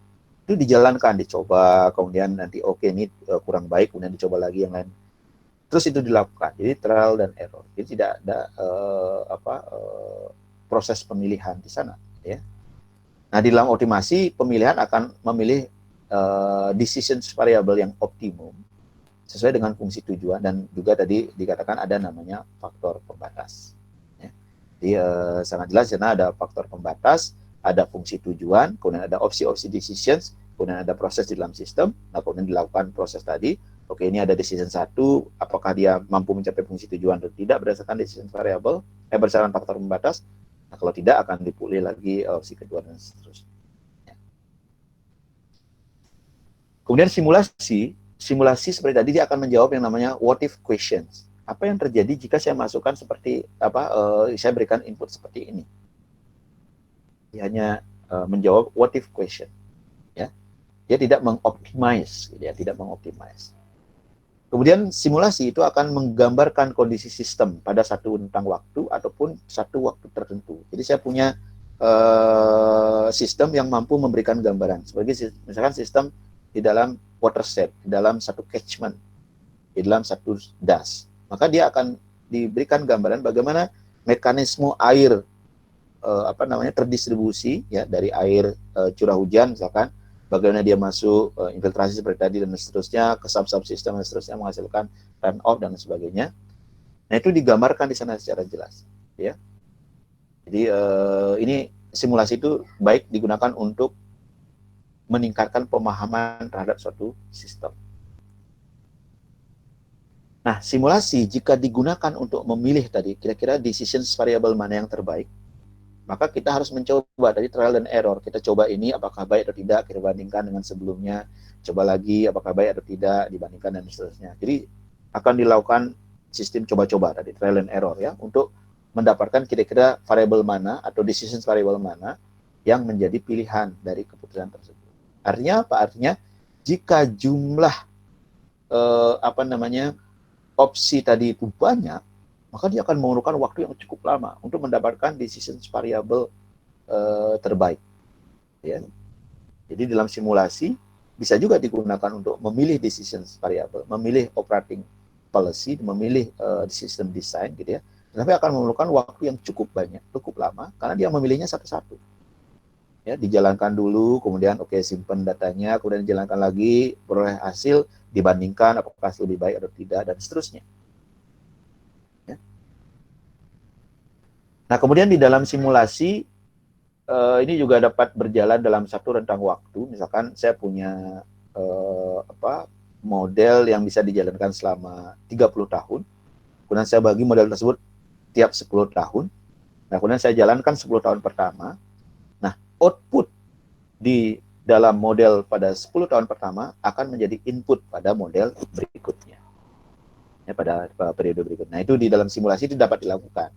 dijalankan, dicoba, kemudian nanti oke, ini kurang baik, kemudian dicoba lagi yang lain. Terus itu dilakukan. Jadi trial dan error. Jadi tidak ada proses pemilihan di sana, ya. Nah, di dalam optimasi pemilihan akan memilih decision variable yang optimum sesuai dengan fungsi tujuan, dan juga tadi dikatakan ada namanya faktor pembatas. Ya. Jadi sangat jelas karena ada faktor pembatas, ada fungsi tujuan, kemudian ada opsi-opsi decisions, kemudian ada proses di dalam sistem. Nah, kemudian dilakukan proses tadi. Oke, ini ada decision 1, apakah dia mampu mencapai fungsi tujuan atau tidak berdasarkan decision variable, berdasarkan faktor pembatas. Nah, kalau tidak akan dipilih lagi opsi kedua dan seterusnya. Kemudian simulasi seperti tadi dia akan menjawab yang namanya what if questions. Apa yang terjadi jika saya masukkan seperti saya berikan input seperti ini? Dia hanya menjawab what if question, ya. Dia tidak mengoptimize, ya, tidak mengoptimize. Kemudian simulasi itu akan menggambarkan kondisi sistem pada satu rentang waktu ataupun satu waktu tertentu. Jadi saya punya sistem yang mampu memberikan gambaran. Sebagai misalkan sistem di dalam watershed, di dalam satu catchment, di dalam satu das. Maka dia akan diberikan gambaran bagaimana mekanisme air terdistribusi, ya, dari air curah hujan misalkan, bagaimana dia masuk infiltrasi seperti tadi dan seterusnya ke sub-subsistem dan seterusnya menghasilkan runoff dan sebagainya. Nah, itu digambarkan di sana secara jelas, ya. Jadi ini simulasi itu baik digunakan untuk meningkatkan pemahaman terhadap suatu sistem. Nah, simulasi jika digunakan untuk memilih tadi, kira-kira decision variable mana yang terbaik, maka kita harus mencoba dari trial and error. Kita coba ini apakah baik atau tidak, kita bandingkan dengan sebelumnya, coba lagi apakah baik atau tidak, dibandingkan dan seterusnya. Jadi akan dilakukan sistem coba-coba tadi, trial and error ya, untuk mendapatkan kira-kira variabel mana atau decision variable mana yang menjadi pilihan dari keputusan tersebut. Artinya apa? Artinya jika jumlah opsi tadi itu banyak, maka dia akan memerlukan waktu yang cukup lama untuk mendapatkan decision variable terbaik. Ya. Jadi dalam simulasi bisa juga digunakan untuk memilih decision variable, memilih operating policy, memilih system design gitu ya. Tapi akan memerlukan waktu yang cukup banyak, cukup lama, karena dia memilihnya satu-satu. Ya, dijalankan dulu, kemudian simpan datanya, kemudian dijalankan lagi, peroleh hasil, dibandingkan apakah lebih baik atau tidak, dan seterusnya. Ya. Nah, kemudian di dalam simulasi, ini juga dapat berjalan dalam satu rentang waktu. Misalkan saya punya model yang bisa dijalankan selama 30 tahun, kemudian saya bagi model tersebut tiap 10 tahun, nah kemudian saya jalankan 10 tahun pertama, nah output di dalam model pada 10 tahun pertama akan menjadi input pada model berikutnya, ya, pada periode berikutnya. Nah itu di dalam simulasi itu dapat dilakukan.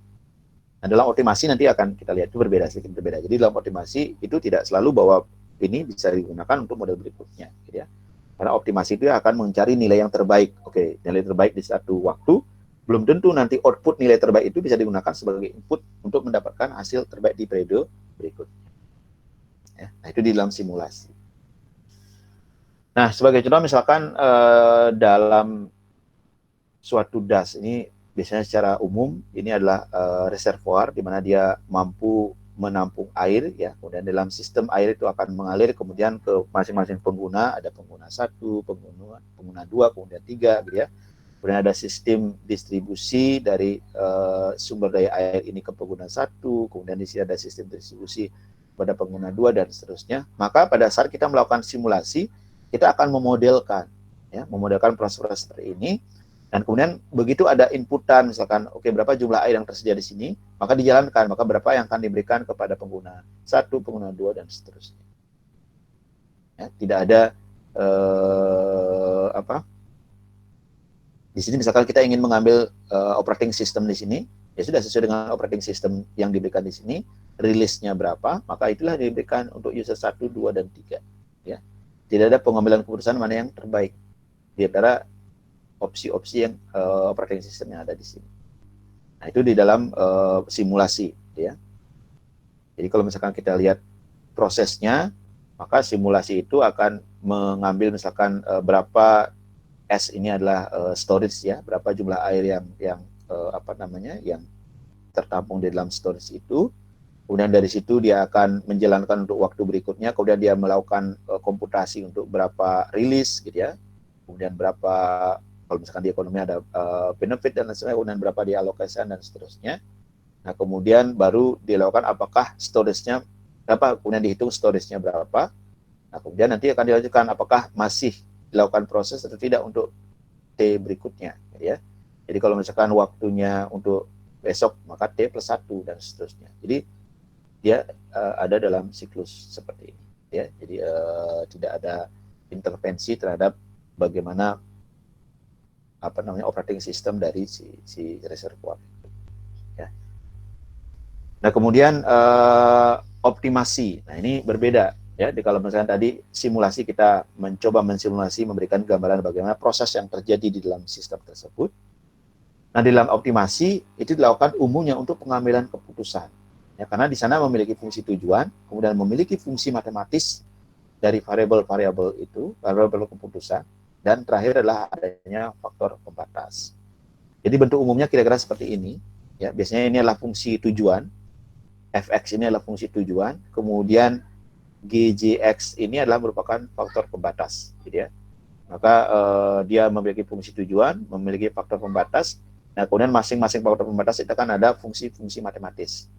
Nah dalam optimasi nanti akan kita lihat itu sedikit berbeda. Jadi dalam optimasi itu tidak selalu bahwa ini bisa digunakan untuk model berikutnya, gitu ya. Karena optimasi itu akan mencari nilai yang terbaik. Oke, nilai terbaik di satu waktu, belum tentu nanti output nilai terbaik itu bisa digunakan sebagai input untuk mendapatkan hasil terbaik di periode berikutnya. Ya, nah itu di dalam simulasi. Nah, sebagai contoh misalkan dalam suatu das ini biasanya secara umum ini adalah reservoir di mana dia mampu menampung air ya, kemudian dalam sistem air itu akan mengalir kemudian ke masing-masing pengguna, ada pengguna 1, pengguna 2, kemudian 3 gitu ya. Kemudian ada sistem distribusi dari sumber daya air ini ke pengguna 1, kemudian di sini ada sistem distribusi pada pengguna 2 dan seterusnya. Maka pada saat kita melakukan simulasi, kita akan memodelkan proses-proses seperti ini. Dan kemudian begitu ada inputan, misalkan berapa jumlah air yang tersedia di sini, maka dijalankan, maka berapa yang akan diberikan kepada pengguna 1, pengguna 2, dan seterusnya. Ya, tidak ada di sini misalkan kita ingin mengambil operating system di sini, ya sudah sesuai dengan operating system yang diberikan di sini, rilisnya berapa, maka itulah diberikan untuk user 1, 2, dan 3. Ya. Tidak ada pengambilan keputusan mana yang terbaik di antara opsi-opsi yang operating system yang ada di sini. Nah, itu di dalam simulasi, ya. Jadi kalau misalkan kita lihat prosesnya, maka simulasi itu akan mengambil misalkan berapa S ini adalah storage ya, berapa jumlah air yang tertampung di dalam storage itu. Kemudian dari situ dia akan menjalankan untuk waktu berikutnya, kemudian dia melakukan komputasi untuk berapa rilis gitu ya. Kemudian berapa kalau misalkan di ekonomi ada benefit dan lain-lain, kemudian berapa dialokasikan dan seterusnya. Nah, kemudian baru dilakukan apakah storage-nya berapa, kemudian dihitung storage-nya berapa. Nah, kemudian nanti akan dilanjutkan apakah masih dilakukan proses atau tidak untuk T berikutnya, ya. Jadi kalau misalkan waktunya untuk besok, maka T plus 1 dan seterusnya. Jadi dia ada dalam siklus seperti ini, ya. Jadi tidak ada intervensi terhadap bagaimana operating system dari si reservoir. Ya. Nah kemudian optimasi, nah ini berbeda ya. Kalau misalnya tadi simulasi kita mencoba mensimulasi memberikan gambaran bagaimana proses yang terjadi di dalam sistem tersebut. Nah di dalam optimasi itu dilakukan umumnya untuk pengambilan keputusan. Ya, karena di sana memiliki fungsi tujuan, kemudian memiliki fungsi matematis dari variabel-variabel itu, variabel keputusan. Dan terakhir adalah adanya faktor pembatas. Jadi bentuk umumnya kira-kira seperti ini. Ya, biasanya ini adalah fungsi tujuan. Fx ini adalah fungsi tujuan. Kemudian GJX ini adalah merupakan faktor pembatas. Gitu ya. Maka dia memiliki fungsi tujuan, memiliki faktor pembatas. Nah, kemudian masing-masing faktor pembatas itu kan ada fungsi-fungsi matematis.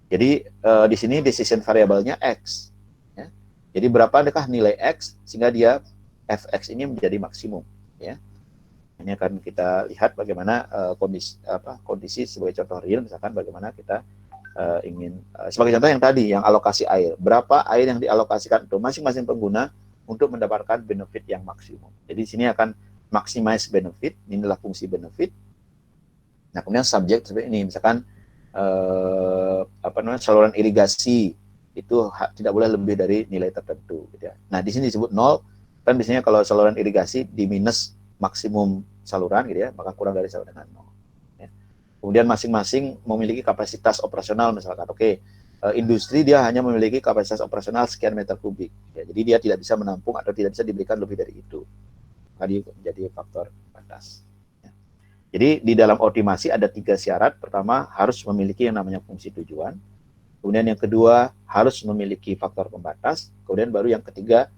Jadi di sini decision variabelnya X. Ya. Jadi berapa adakah nilai X sehingga dia Fx ini menjadi maksimum, ya. Ini akan kita lihat bagaimana kondisi sebagai contoh real, misalkan bagaimana kita ingin sebagai contoh yang tadi, yang alokasi air, berapa air yang dialokasikan untuk masing-masing pengguna untuk mendapatkan benefit yang maksimum. Jadi di sini akan maximize benefit, inilah fungsi benefit. Nah, kemudian subjek seperti ini, misalkan saluran irigasi itu tidak boleh lebih dari nilai tertentu, gitu ya. Nah, di sini disebut 0, kan biasanya kalau saluran irigasi di minus maksimum saluran, gitu ya, maka kurang dari sama dengan 0. Ya. Kemudian masing-masing memiliki kapasitas operasional, misalkan, oke, industri dia hanya memiliki kapasitas operasional sekian meter kubik, ya, jadi dia tidak bisa menampung atau tidak bisa diberikan lebih dari itu. Tadi menjadi faktor batas. Ya. Jadi di dalam optimasi ada 3 syarat. Pertama, harus memiliki yang namanya fungsi tujuan. Kemudian yang kedua, harus memiliki faktor pembatas. Kemudian baru yang ketiga,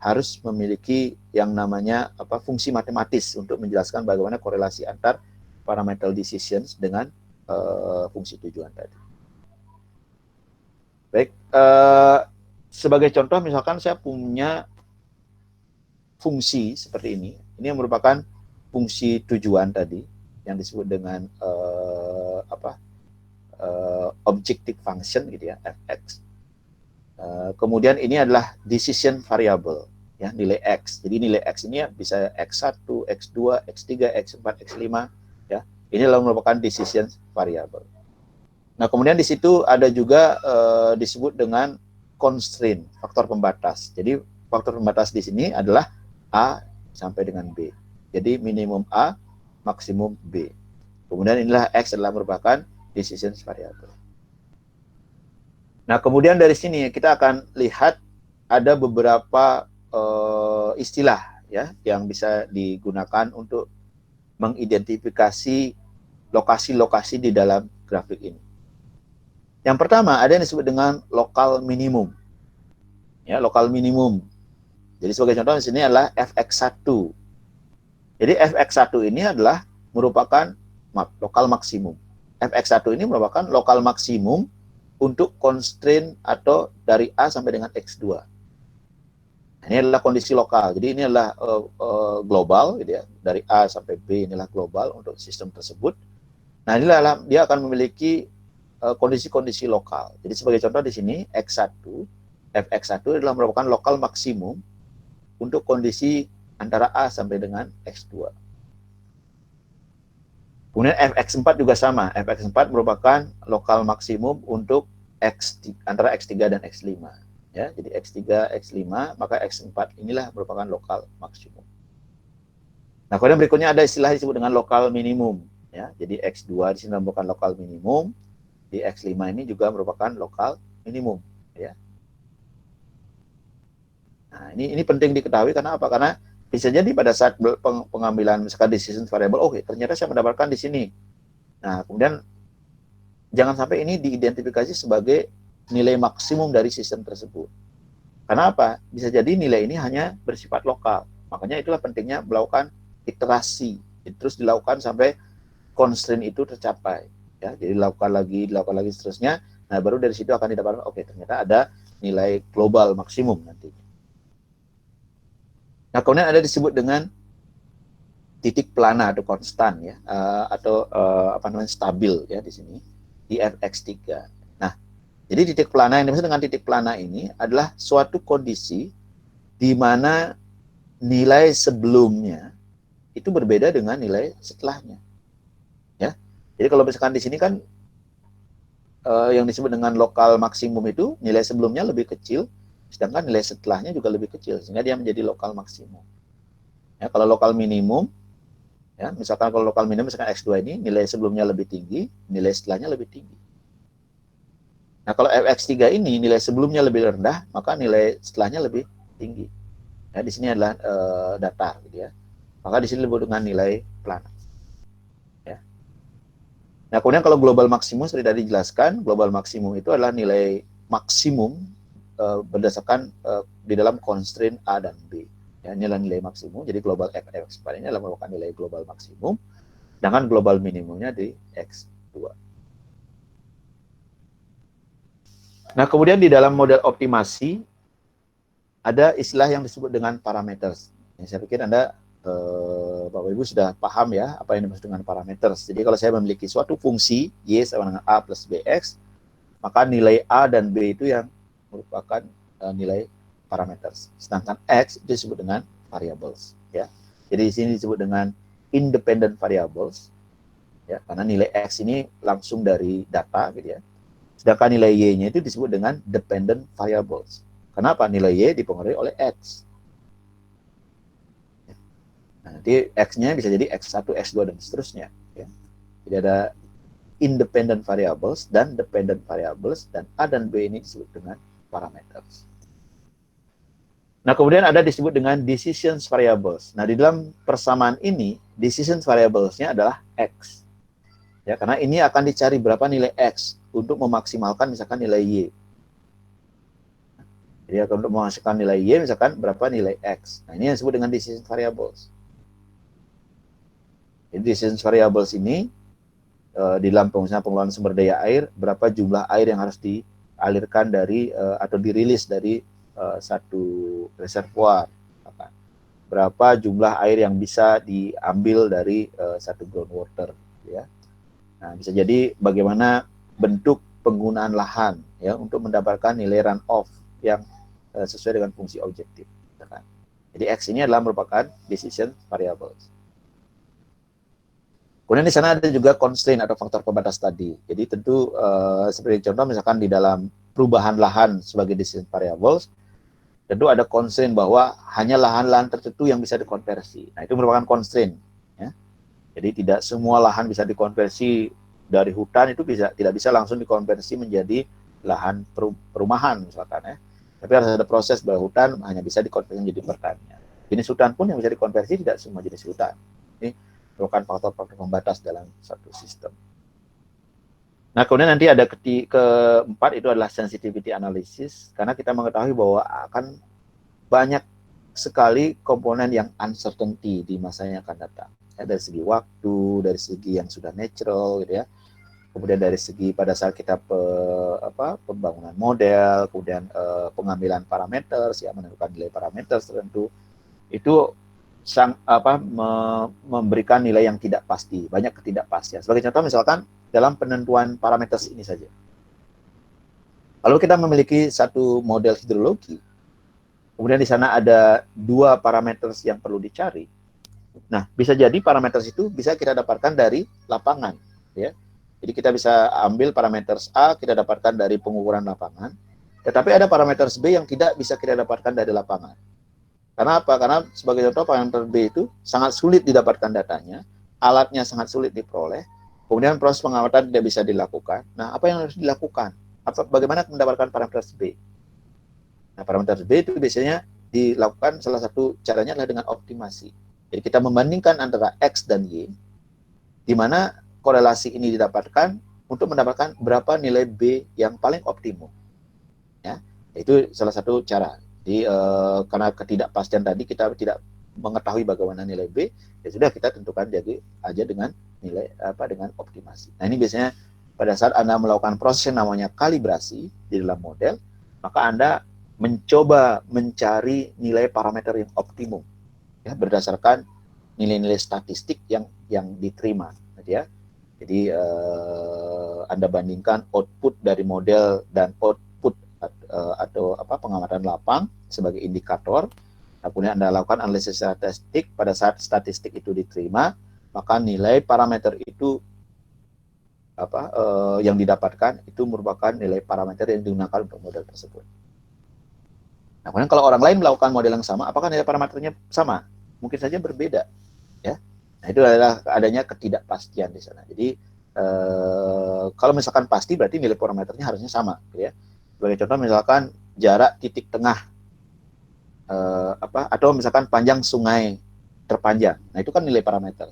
harus memiliki yang namanya fungsi matematis untuk menjelaskan bagaimana korelasi antar parameter decisions dengan fungsi tujuan tadi. Baik, sebagai contoh misalkan saya punya fungsi seperti ini. Ini yang merupakan fungsi tujuan tadi yang disebut dengan objective function, gitu ya, fx. Kemudian ini adalah decision variable, ya, nilai x. Jadi nilai x ini bisa x1, x2, x3, x4, x5, ya. Ini adalah merupakan decision variable. Nah, kemudian di situ ada juga disebut dengan constraint, faktor pembatas. Jadi faktor pembatas di sini adalah A sampai dengan B. Jadi minimum A, maksimum B. Kemudian inilah x adalah merupakan decision variable. Nah, kemudian dari sini kita akan lihat ada beberapa istilah, ya, yang bisa digunakan untuk mengidentifikasi lokasi-lokasi di dalam grafik ini. Yang pertama ada yang disebut dengan lokal minimum. Ya, lokal minimum. Jadi sebagai contoh di sini adalah fx1. Jadi fx1 ini adalah merupakan lokal maksimum. fx1 ini merupakan lokal maksimum untuk constraint atau dari A sampai dengan X2. Ini adalah kondisi lokal. Jadi ini adalah global, gitu ya. Dari A sampai B inilah global untuk sistem tersebut. Nah, inilah dia akan memiliki kondisi-kondisi lokal. Jadi sebagai contoh di sini X1, fx1 adalah merupakan lokal maksimum untuk kondisi antara A sampai dengan X2. Kemudian fx4 juga sama. fx4 merupakan lokal maksimum untuk antara x3 dan x5. Ya, jadi x3, x5, maka x4 inilah merupakan lokal maksimum. Nah, kemudian berikutnya ada istilah disebut dengan lokal minimum. Ya, jadi x2 di sini merupakan lokal minimum, di x5 ini juga merupakan lokal minimum. Ya. Nah, ini penting diketahui karena apa? Karena bisa jadi pada saat pengambilan misalkan decision variable, oke, ternyata saya mendapatkan di sini. Nah, kemudian jangan sampai ini diidentifikasi sebagai nilai maksimum dari sistem tersebut. Karena apa? Bisa jadi nilai ini hanya bersifat lokal. Makanya itulah pentingnya melakukan iterasi. Terus dilakukan sampai constraint itu tercapai. Ya, jadi dilakukan lagi seterusnya. Nah, baru dari situ akan didapatkan, oke, ternyata ada nilai global maksimum nantinya. Nah, kemudian ada disebut dengan titik plana atau konstan, ya, atau stabil, ya, di sini di fx3. Nah, jadi titik plana yang dimaksud dengan titik plana ini adalah suatu kondisi di mana nilai sebelumnya itu berbeda dengan nilai setelahnya. Ya, jadi kalau misalkan di sini kan yang disebut dengan lokal maksimum itu nilai sebelumnya lebih kecil, sedangkan nilai setelahnya juga lebih kecil, sehingga dia menjadi lokal maksimum. Ya, kalau lokal minimum, ya, misalkan kalau lokal minimum misalkan X2 ini nilai sebelumnya lebih tinggi, nilai setelahnya lebih tinggi. Nah, kalau fx3 ini nilai sebelumnya lebih rendah, maka nilai setelahnya lebih tinggi. Ya, di sini adalah datar, gitu ya. Maka di sini disebut dengan nilai plana. Ya. Nah, kemudian kalau global maksimum seperti tadi dijelaskan, global maksimum itu adalah nilai maksimum berdasarkan di dalam constraint A dan B. Ya, ini adalah nilai maksimum. Jadi global fx4 ini adalah merupakan nilai global maksimum, dengan global minimumnya di X2. Nah, kemudian di dalam model optimasi ada istilah yang disebut dengan parameters. Saya pikir Anda Bapak Ibu sudah paham ya apa yang dimaksud dengan parameters. Jadi kalau saya memiliki suatu fungsi Y sama dengan A plus BX, maka nilai A dan B itu yang merupakan nilai parameters. Sedangkan X itu disebut dengan variables. Ya. Jadi di sini disebut dengan independent variables, ya, karena nilai X ini langsung dari data, gitu ya. Sedangkan nilai Y-nya itu disebut dengan dependent variables. Kenapa? Nilai Y dipengaruhi oleh X. Nah, nanti X-nya bisa jadi X1, X2, dan seterusnya. Ya. Jadi ada independent variables dan dependent variables, dan A dan B ini disebut dengan parameters. Nah, kemudian ada disebut dengan decisions variables. Nah, di dalam persamaan ini, decisions variables-nya adalah X. Ya, karena ini akan dicari berapa nilai X untuk memaksimalkan misalkan nilai Y. Jadi untuk menghasilkan nilai Y, misalkan berapa nilai X. Nah, ini yang disebut dengan decision variables. Jadi decision variables ini di dalam pengelolaan sumber daya air, berapa jumlah air yang harus dialirkan dari atau dirilis dari satu reservoir, berapa jumlah air yang bisa diambil dari satu groundwater, ya. Nah, bisa jadi bagaimana bentuk penggunaan lahan, ya, untuk mendapatkan nilai runoff yang sesuai dengan fungsi objektif. Jadi X ini adalah merupakan decision variables. Kemudian di sana ada juga constraint atau faktor pembatas tadi. Jadi tentu seperti contoh misalkan di dalam perubahan lahan sebagai decision variables, tentu ada constraint bahwa hanya lahan-lahan tertentu yang bisa dikonversi. Nah, itu merupakan constraint. Ya. Jadi tidak semua lahan bisa dikonversi dari hutan, itu tidak bisa langsung dikonversi menjadi lahan perumahan misalkan, ya. Tapi harus ada proses bahwa hutan hanya bisa dikonversi menjadi pertanian. Jenis hutan pun yang bisa dikonversi tidak semua jenis hutan. Ini merupakan faktor-faktor pembatas dalam satu sistem. Nah, kemudian nanti ada keempat itu adalah sensitivity analysis, karena kita mengetahui bahwa akan banyak sekali komponen yang uncertainty di masa yang akan datang. Ya, dari segi waktu, dari segi yang sudah natural, gitu ya. Kemudian dari segi pada saat kita pembangunan model, kemudian pengambilan parameter, ya, menentukan nilai parameter tertentu, itu memberikan nilai yang tidak pasti, banyak ketidakpastian. Sebagai contoh misalkan dalam penentuan parameter ini saja. Kalau kita memiliki satu model hidrologi, kemudian di sana ada dua parameter yang perlu dicari. Nah, bisa jadi parameter itu bisa kita dapatkan dari lapangan, ya. Jadi kita bisa ambil parameter A, kita dapatkan dari pengukuran lapangan, tetapi ada parameter B yang tidak bisa kita dapatkan dari lapangan. Karena apa? Karena sebagai contoh parameter B itu sangat sulit didapatkan datanya, alatnya sangat sulit diperoleh, kemudian proses pengamatan tidak bisa dilakukan. Nah, apa yang harus dilakukan? Bagaimana mendapatkan parameter B? Nah, parameter B itu biasanya dilakukan, salah satu caranya adalah dengan optimasi. Jadi kita membandingkan antara X dan Y, di mana korelasi ini didapatkan untuk mendapatkan berapa nilai B yang paling optimum. Ya, itu salah satu cara. Jadi karena ketidakpastian tadi kita tidak mengetahui bagaimana nilai B, ya sudah kita tentukan jadi aja dengan nilai dengan optimasi. Nah, ini biasanya pada saat Anda melakukan proses yang namanya kalibrasi di dalam model, maka Anda mencoba mencari nilai parameter yang optimum, ya, berdasarkan nilai-nilai statistik yang diterima, ya. Jadi Anda bandingkan output dari model dan output atau pengamatan lapang sebagai indikator. Kemudian Anda lakukan analisis statistik. Pada saat statistik itu diterima, maka nilai parameter itu yang didapatkan itu merupakan nilai parameter yang digunakan untuk model tersebut. Nah, kemudian kalau orang lain melakukan model yang sama, apakah nilai parameternya sama? Mungkin saja berbeda, ya. Nah, itu adalah adanya ketidakpastian di sana. Jadi kalau misalkan pasti berarti nilai parameternya harusnya sama, ya. Sebagai contoh misalkan jarak titik tengah atau misalkan panjang sungai terpanjang. Nah, itu kan nilai parameter.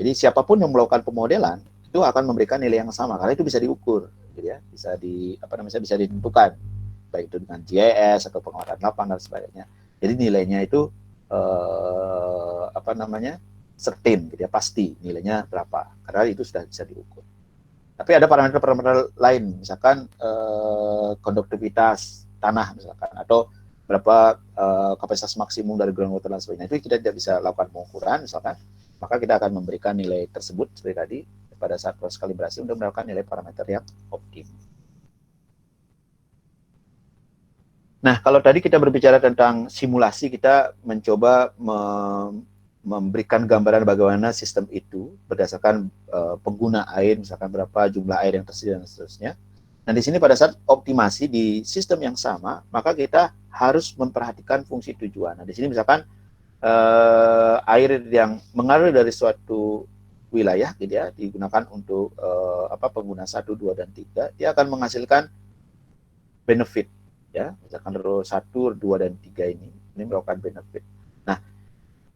Jadi siapapun yang melakukan pemodelan itu akan memberikan nilai yang sama karena itu bisa diukur, gitu ya. Bisa bisa ditentukan baik itu dengan GIS atau pengamatan lapangan dan sebagainya. Jadi nilainya itu certain, gitu ya, pasti nilainya berapa karena itu sudah bisa diukur. Tapi ada parameter-parameter lain, misalkan konduktivitas tanah misalkan, atau berapa kapasitas maksimum dari groundwater dan sebagainya. Itu kita tidak bisa lakukan pengukuran misalkan, maka kita akan memberikan nilai tersebut seperti tadi pada saat proses kalibrasi untuk mendapatkan nilai parameter yang optimum. Nah, kalau tadi kita berbicara tentang simulasi, kita mencoba memberikan gambaran bagaimana sistem itu berdasarkan pengguna air, misalkan berapa jumlah air yang tersedia dan seterusnya. Nah, di sini pada saat optimasi di sistem yang sama, maka kita harus memperhatikan fungsi tujuan. Nah, di sini misalkan air yang mengalir dari suatu wilayah gitu ya, digunakan untuk pengguna 1, 2, dan 3, dia akan menghasilkan benefit ya, misalkan row 1, 2, dan 3 ini merupakan benefit. Nah,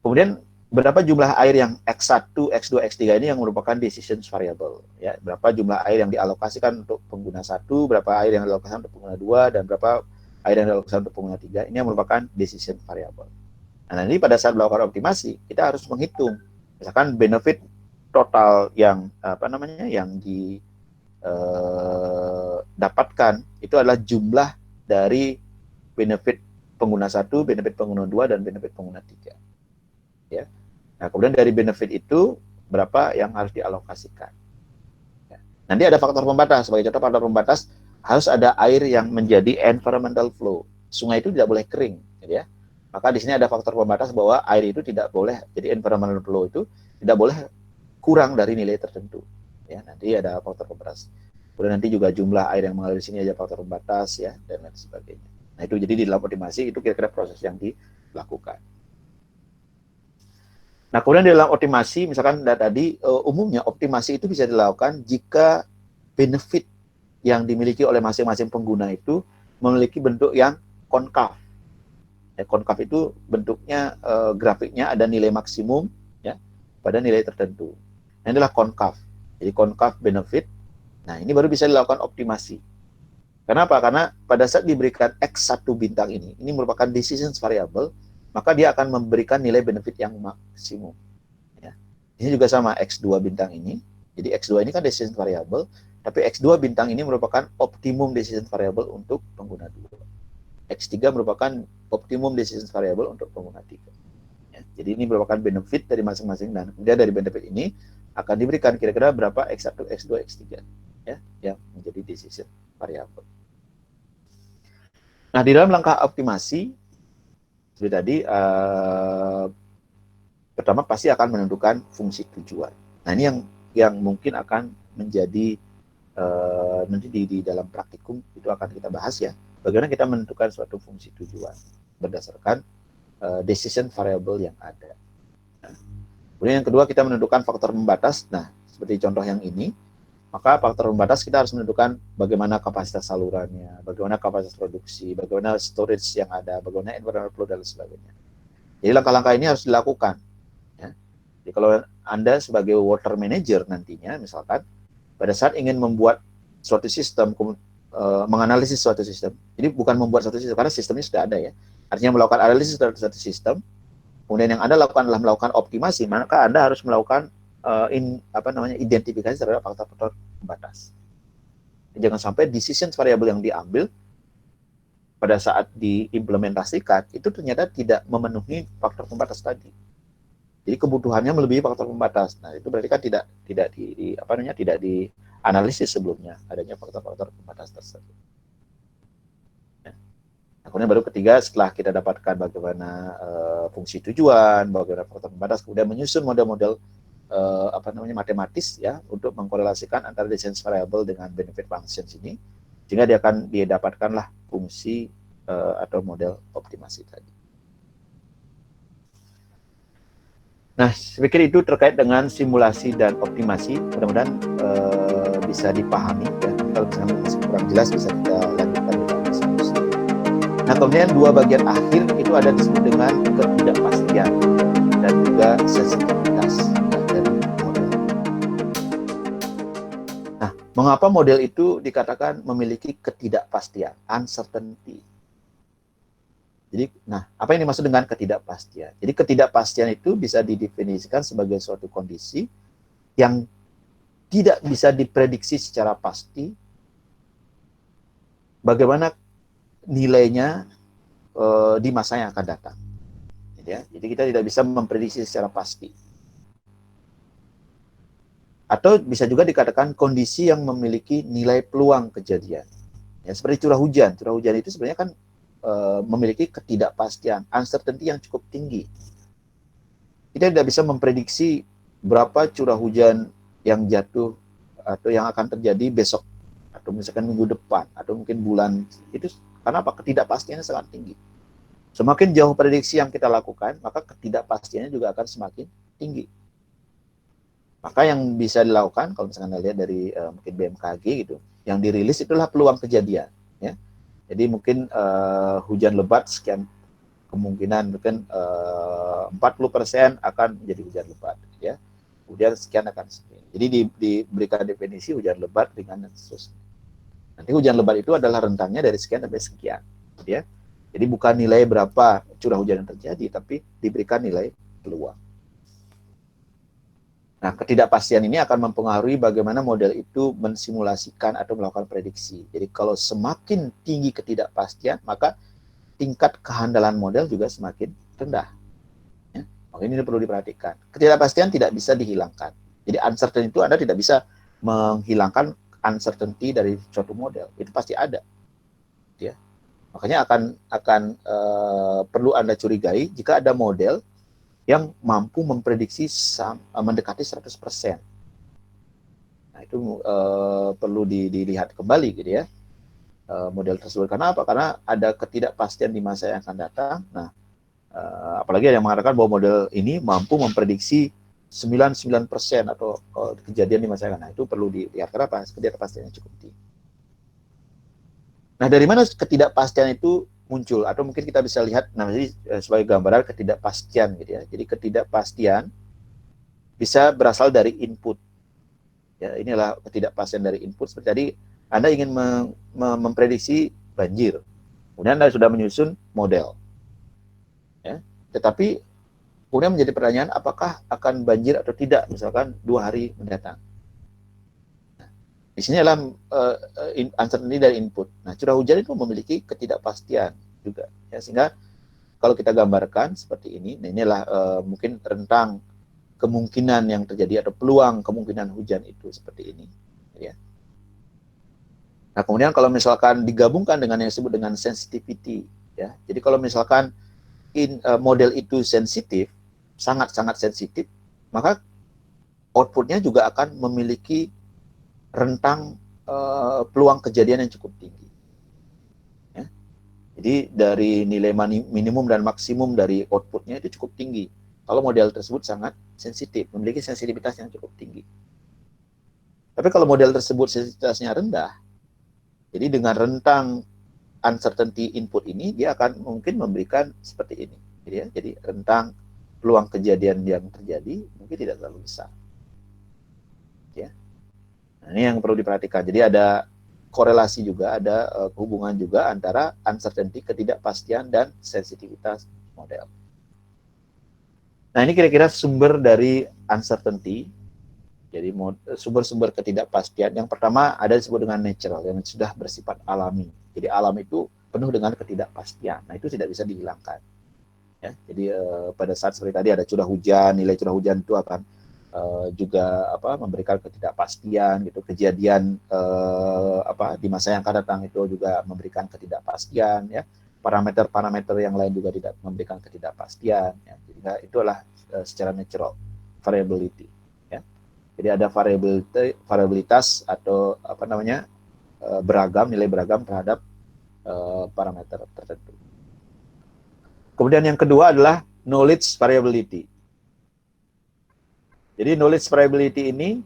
kemudian berapa jumlah air yang X1, X2, X3 ini yang merupakan decision variable ya, berapa jumlah air yang dialokasikan untuk pengguna 1, berapa air yang dialokasikan untuk pengguna 2, dan berapa air yang dialokasikan untuk pengguna 3, ini yang merupakan decision variable. Nah, nanti pada saat melakukan optimasi, kita harus menghitung misalkan benefit total yang yang dapatkan itu adalah jumlah dari benefit pengguna 1, benefit pengguna 2, dan benefit pengguna 3. Ya. Nah, kemudian dari benefit itu berapa yang harus dialokasikan. Ya. Nanti ada faktor pembatas. Sebagai contoh faktor pembatas, harus ada air yang menjadi environmental flow. Sungai itu tidak boleh kering, gitu ya. Maka di sini ada faktor pembatas bahwa air itu tidak boleh, jadi environmental flow itu tidak boleh kurang dari nilai tertentu. Ya, nanti ada faktor pembatas. Kemudian nanti juga jumlah air yang mengalir di sini ada faktor pembatas ya, dan lain sebagainya. Nah, itu jadi di dalam optimasi itu kira-kira proses yang dilakukan. Nah, kemudian di dalam optimasi misalkan tadi umumnya optimasi itu bisa dilakukan jika benefit yang dimiliki oleh masing-masing pengguna itu memiliki bentuk yang konkav. Ya, konkav itu bentuknya grafiknya ada nilai maksimum ya pada nilai tertentu. Nah, inilah konkav. Jadi konkav benefit. Nah, ini baru bisa dilakukan optimasi. Kenapa? Karena pada saat diberikan X1 bintang ini merupakan decision variable, maka dia akan memberikan nilai benefit yang maksimum. Ya. Ini juga sama X2 bintang ini. Jadi X2 ini kan decision variable, tapi X2 bintang ini merupakan optimum decision variable untuk pengguna 2. X3 merupakan optimum decision variable untuk pengguna 3. Ya. Jadi ini merupakan benefit dari masing-masing, dan kemudian dari benefit ini akan diberikan kira-kira berapa X1, X2, X3 ya, yang menjadi decision variable. Nah, di dalam langkah optimasi seperti tadi pertama pasti akan menentukan fungsi tujuan. Nah, ini yang mungkin akan menjadi nanti di dalam praktikum itu akan kita bahas ya. Bagaimana kita menentukan suatu fungsi tujuan berdasarkan decision variable yang ada. Nah, kemudian yang kedua kita menentukan faktor pembatas. Nah, seperti contoh yang ini, maka faktor pembatas kita harus menentukan bagaimana kapasitas salurannya, bagaimana kapasitas produksi, bagaimana storage yang ada, bagaimana environmental flow dan sebagainya. Jadi langkah-langkah ini harus dilakukan. Ya. Jadi kalau Anda sebagai water manager nantinya, misalkan pada saat ingin membuat suatu sistem, menganalisis suatu sistem, jadi bukan membuat suatu sistem, karena sistemnya sudah ada ya. Artinya melakukan analisis terhadap suatu sistem, kemudian yang Anda lakukan adalah melakukan optimasi, maka Anda harus melakukan identifikasi terhadap faktor-faktor pembatas. Jangan sampai decision variable yang diambil pada saat diimplementasikan itu ternyata tidak memenuhi faktor pembatas tadi. Jadi kebutuhannya melebihi faktor pembatas. Nah, itu berarti kan tidak dianalisis sebelumnya adanya faktor-faktor pembatas tersebut. Nah, kemudian baru ketiga, setelah kita dapatkan bagaimana fungsi tujuan, bagaimana faktor pembatas, kemudian menyusun model-model matematis ya untuk mengkorelasikan antara decision variable dengan benefit functions ini, sehingga dia akan didapatkanlah fungsi atau model optimasi tadi. Nah, saya pikir itu terkait dengan simulasi dan optimasi. Mudah-mudahan bisa dipahami. Ya. Kalau misalnya masih kurang jelas, bisa kita lanjutkan dengan diskusi. Nah, kemudian dua bagian akhir itu ada disebut dengan ketidakpastian dan juga sensitivitas dari model. Nah, mengapa model itu dikatakan memiliki ketidakpastian, uncertainty? Jadi, apa yang dimaksud dengan ketidakpastian? Jadi, ketidakpastian itu bisa didefinisikan sebagai suatu kondisi yang tidak bisa diprediksi secara pasti bagaimana nilainya di masa yang akan datang. Ya, jadi kita tidak bisa memprediksi secara pasti. Atau bisa juga dikatakan kondisi yang memiliki nilai peluang kejadian. Ya, seperti curah hujan. Curah hujan itu sebenarnya kan memiliki ketidakpastian, uncertainty yang cukup tinggi. Kita tidak bisa memprediksi berapa curah hujan yang jatuh atau yang akan terjadi besok, atau misalkan minggu depan, atau mungkin bulan. Itu karena apa? Ketidakpastiannya sangat tinggi. Semakin jauh prediksi yang kita lakukan, maka ketidakpastiannya juga akan semakin tinggi. Maka yang bisa dilakukan, kalau misalkan lihat dari mungkin BMKG gitu, yang dirilis itulah peluang kejadian. Ya. Jadi mungkin hujan lebat sekian kemungkinan, mungkin 40% akan menjadi hujan lebat. Ya. Kemudian sekian akan sekian. Jadi diberikan definisi hujan lebat, ringan, dan seterusnya. Nanti hujan lebat itu adalah rentangnya dari sekian sampai sekian. Ya. Jadi bukan nilai berapa curah hujan yang terjadi, tapi diberikan nilai peluang. Nah, ketidakpastian ini akan mempengaruhi bagaimana model itu mensimulasikan atau melakukan prediksi. Jadi kalau semakin tinggi ketidakpastian, maka tingkat kehandalan model juga semakin rendah. Ya, makanya ini perlu diperhatikan. Ketidakpastian tidak bisa dihilangkan. Jadi uncertainty itu Anda tidak bisa menghilangkan uncertainty dari suatu model. Itu pasti ada. Ya. Makanya akan perlu Anda curigai jika ada model yang mampu memprediksi mendekati 100%. Nah, itu perlu dilihat kembali gitu ya, model tersebut. Karena apa? Karena ada ketidakpastian di masa yang akan datang. Nah, apalagi ada yang mengatakan bahwa model ini mampu memprediksi 99% atau kejadian di masa yang akan datang. Nah, itu perlu dilihat karena ketidakpastiannya cukup tinggi. Nah, dari mana ketidakpastian itu muncul? Atau mungkin kita bisa lihat, nah, jadi sebagai gambaran ketidakpastian gitu ya. Jadi ketidakpastian bisa berasal dari input. Ya, inilah ketidakpastian dari input. Seperti tadi, Anda ingin memprediksi banjir. Kemudian Anda sudah menyusun model. Ya. Tetapi kemudian menjadi pertanyaan, apakah akan banjir atau tidak, misalkan 2 hari mendatang. Di sini adalah uncertainty dari input. Nah, curah hujan itu memiliki ketidakpastian juga. Ya, sehingga kalau kita gambarkan seperti ini, nah inilah mungkin rentang kemungkinan yang terjadi atau peluang kemungkinan hujan itu seperti ini. Ya. Nah, kemudian kalau misalkan digabungkan dengan yang disebut dengan sensitivity, ya. Jadi kalau misalkan model itu sensitif, sangat-sangat sensitif, maka outputnya juga akan memiliki rentang peluang kejadian yang cukup tinggi. Ya. Jadi dari nilai minimum dan maksimum dari outputnya itu cukup tinggi. Kalau model tersebut sangat sensitif, memiliki sensitivitas yang cukup tinggi. Tapi kalau model tersebut sensitivitasnya rendah, jadi dengan rentang uncertainty input ini, dia akan mungkin memberikan seperti ini. Jadi rentang peluang kejadian yang terjadi mungkin tidak terlalu besar. Ya. Nah, ini yang perlu diperhatikan. Jadi ada korelasi juga, ada hubungan juga antara uncertainty, ketidakpastian, dan sensitivitas model. Nah, ini kira-kira sumber dari uncertainty. Jadi sumber-sumber ketidakpastian. Yang pertama ada disebut dengan natural, yang sudah bersifat alami. Jadi alam itu penuh dengan ketidakpastian. Nah, itu tidak bisa dihilangkan. Ya, jadi pada saat seperti tadi ada curah hujan, nilai curah hujan itu akan juga memberikan ketidakpastian gitu. Kejadian di masa yang akan datang itu juga memberikan ketidakpastian, ya. Parameter-parameter yang lain juga tidak memberikan ketidakpastian, ya. Jadi itulah secara natural variability, ya. Jadi ada variabilitas atau beragam, nilai beragam terhadap parameter tertentu. Kemudian yang kedua adalah knowledge variability. Jadi knowledge variability ini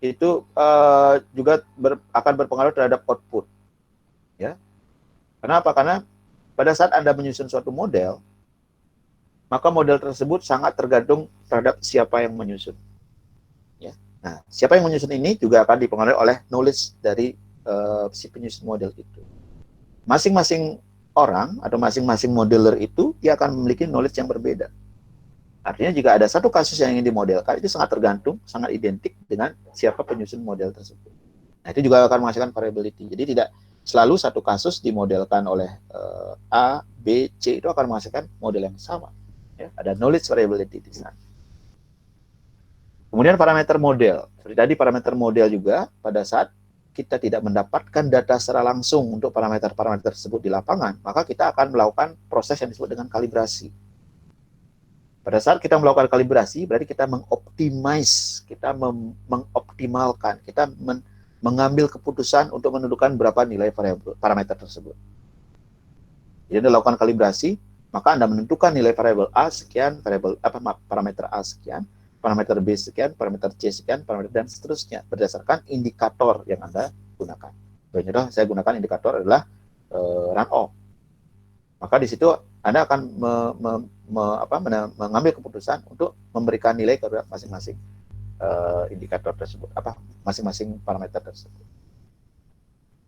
itu juga akan berpengaruh terhadap output. Ya. Kenapa? Karena pada saat Anda menyusun suatu model, maka model tersebut sangat tergantung terhadap siapa yang menyusun. Ya. Nah, siapa yang menyusun ini juga akan dipengaruhi oleh knowledge dari si penyusun model itu. Masing-masing orang atau masing-masing modeler itu dia akan memiliki knowledge yang berbeda. Artinya jika ada satu kasus yang ingin dimodelkan, itu sangat tergantung, sangat identik dengan siapa penyusun model tersebut. Nah, itu juga akan menghasilkan variability. Jadi tidak selalu satu kasus dimodelkan oleh A, B, C itu akan menghasilkan model yang sama. Ya, ada knowledge variability di sana. Kemudian parameter model. Seperti tadi parameter model juga pada saat kita tidak mendapatkan data secara langsung untuk parameter-parameter tersebut di lapangan, maka kita akan melakukan proses yang disebut dengan kalibrasi. Pada saat kita melakukan kalibrasi, berarti kita mengoptimize, kita mengoptimalkan, kita mengambil keputusan untuk menentukan berapa nilai variabel parameter tersebut. Jadi Anda lakukan kalibrasi, maka Anda menentukan nilai variabel A sekian, parameter A sekian, parameter B sekian, parameter C sekian, parameter dan seterusnya berdasarkan indikator yang Anda gunakan. Contoh, saya gunakan indikator adalah runoff. Maka di situ Anda akan mengambil keputusan untuk memberikan nilai kepada masing-masing indikator tersebut, masing-masing parameter tersebut.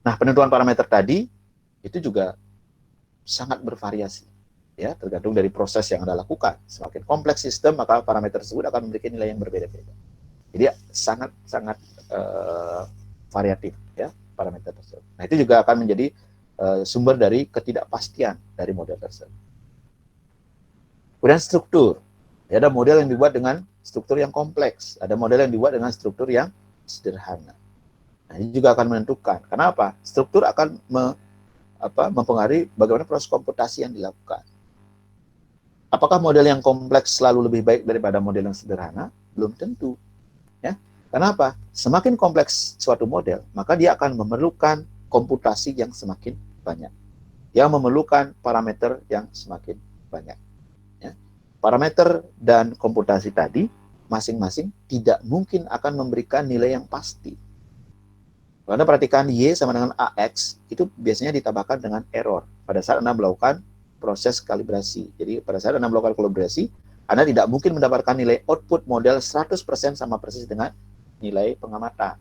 Nah, penentuan parameter tadi itu juga sangat bervariasi, ya, tergantung dari proses yang Anda lakukan. Semakin kompleks sistem, maka parameter tersebut akan memiliki nilai yang berbeda-beda. Jadi sangat variatif, ya, parameter tersebut. Nah, itu juga akan menjadi sumber dari ketidakpastian dari model tersebut. Kemudian struktur. Ya, ada model yang dibuat dengan struktur yang kompleks, ada model yang dibuat dengan struktur yang sederhana. Nah, ini juga akan menentukan. Kenapa? Struktur akan mempengaruhi bagaimana proses komputasi yang dilakukan. Apakah model yang kompleks selalu lebih baik daripada model yang sederhana? Belum tentu. Ya. Kenapa? Semakin kompleks suatu model, maka dia akan memerlukan komputasi yang semakin banyak, yang memerlukan parameter yang semakin banyak. Ya. Parameter dan komputasi tadi masing-masing tidak mungkin akan memberikan nilai yang pasti. Kalau Anda perhatikan Y sama dengan AX, itu biasanya ditambahkan dengan error pada saat Anda melakukan proses kalibrasi. Jadi pada saat Anda melakukan kalibrasi, Anda tidak mungkin mendapatkan nilai output model 100% sama persis dengan nilai pengamatan.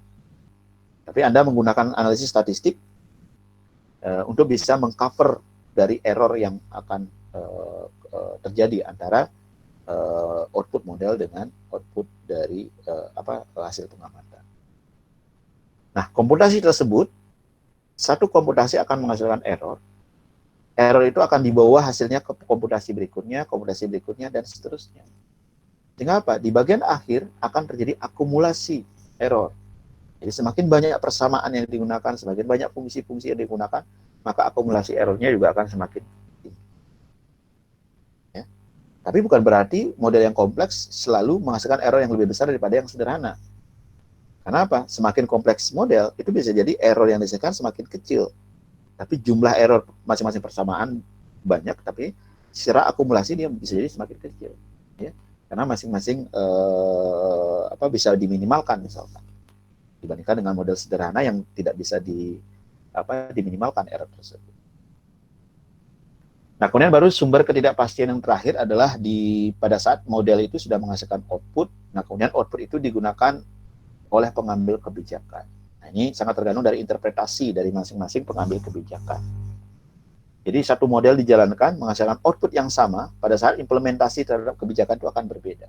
Tapi Anda menggunakan analisis statistik untuk bisa mengcover dari error yang akan terjadi antara output model dengan output dari hasil pengamatan. Nah, komputasi tersebut, satu komputasi akan menghasilkan error. Error itu akan dibawa hasilnya ke komputasi berikutnya, dan seterusnya. Sehingga apa? Di bagian akhir akan terjadi akumulasi error. Jadi semakin banyak persamaan yang digunakan, semakin banyak fungsi-fungsi yang digunakan, maka akumulasi errornya juga akan semakin tinggi. Ya. Tapi bukan berarti model yang kompleks selalu menghasilkan error yang lebih besar daripada yang sederhana. Kenapa? Semakin kompleks model, itu bisa jadi error yang dihasilkan semakin kecil. Tapi jumlah error masing-masing persamaan banyak, tapi secara akumulasi dia bisa jadi semakin kecil. Ya. Karena masing-masing bisa diminimalkan misalkan. Dibandingkan dengan model sederhana yang tidak bisa diminimalkan error tersebut. Nah, kemudian baru sumber ketidakpastian yang terakhir adalah pada saat model itu sudah menghasilkan output, nah kemudian output itu digunakan oleh pengambil kebijakan. Nah, ini sangat tergantung dari interpretasi dari masing-masing pengambil kebijakan. Jadi satu model dijalankan menghasilkan output yang sama, pada saat implementasi terhadap kebijakan itu akan berbeda.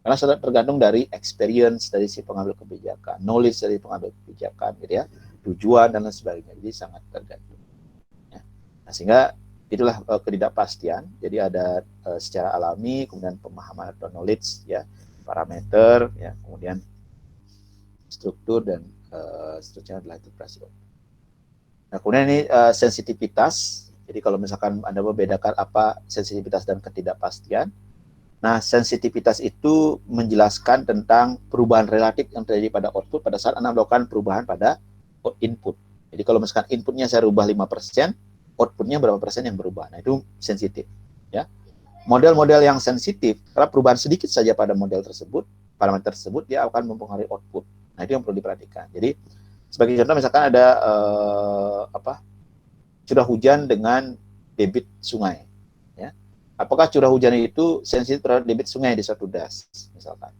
Karena sangat tergantung dari experience dari si pengambil kebijakan, knowledge dari pengambil kebijakan, gitu ya, tujuan dan lain sebagainya. Jadi sangat tergantung. Ya. Nah, sehingga itulah ketidakpastian. Jadi ada secara alami, kemudian pemahaman atau knowledge, ya, parameter, ya, kemudian struktur dan seterusnya adalah interpretasi. Nah, kemudian ini sensitivitas. Jadi kalau misalkan Anda membedakan apa sensitivitas dan ketidakpastian, nah, sensitivitas itu menjelaskan tentang perubahan relatif yang terjadi pada output pada saat Anda melakukan perubahan pada input. Jadi kalau misalkan inputnya saya rubah 5%, outputnya berapa persen yang berubah. Nah, itu sensitif. Ya. Model-model yang sensitif, karena perubahan sedikit saja pada model tersebut, parameter tersebut, dia akan mempengaruhi output. Nah, itu yang perlu diperhatikan. Jadi, sebagai contoh misalkan ada curah hujan dengan debit sungai. Apakah curah hujan itu sensitif terhadap debit sungai di suatu das, misalkan.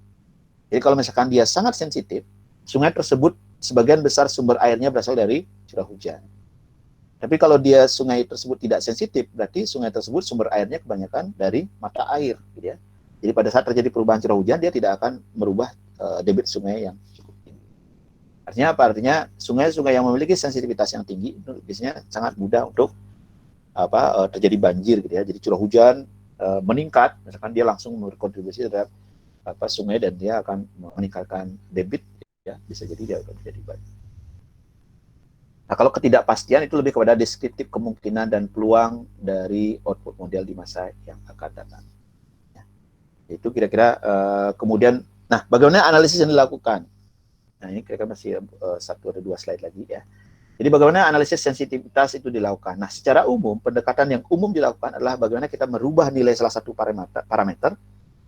Jadi kalau misalkan dia sangat sensitif, sungai tersebut sebagian besar sumber airnya berasal dari curah hujan. Tapi kalau dia sungai tersebut tidak sensitif, berarti sungai tersebut sumber airnya kebanyakan dari mata air, gitu ya. Jadi pada saat terjadi perubahan curah hujan, dia tidak akan merubah debit sungai yang cukup tinggi. Artinya apa? Artinya sungai-sungai yang memiliki sensitivitas yang tinggi itu biasanya sangat mudah untuk terjadi banjir gitu ya. Jadi curah hujan meningkat, misalkan dia langsung berkontribusi terhadap sungai dan dia akan meningkatkan debit ya, bisa jadi dia akan terjadi banjir. Nah, kalau ketidakpastian itu lebih kepada deskriptif kemungkinan dan peluang dari output model di masa yang akan datang. Ya. Itu kira-kira kemudian, nah bagaimana analisis yang dilakukan? Nah ini kira-kira masih satu atau dua slide lagi ya. Jadi bagaimana analisis sensitivitas itu dilakukan? Nah secara umum, pendekatan yang umum dilakukan adalah bagaimana kita merubah nilai salah satu parameter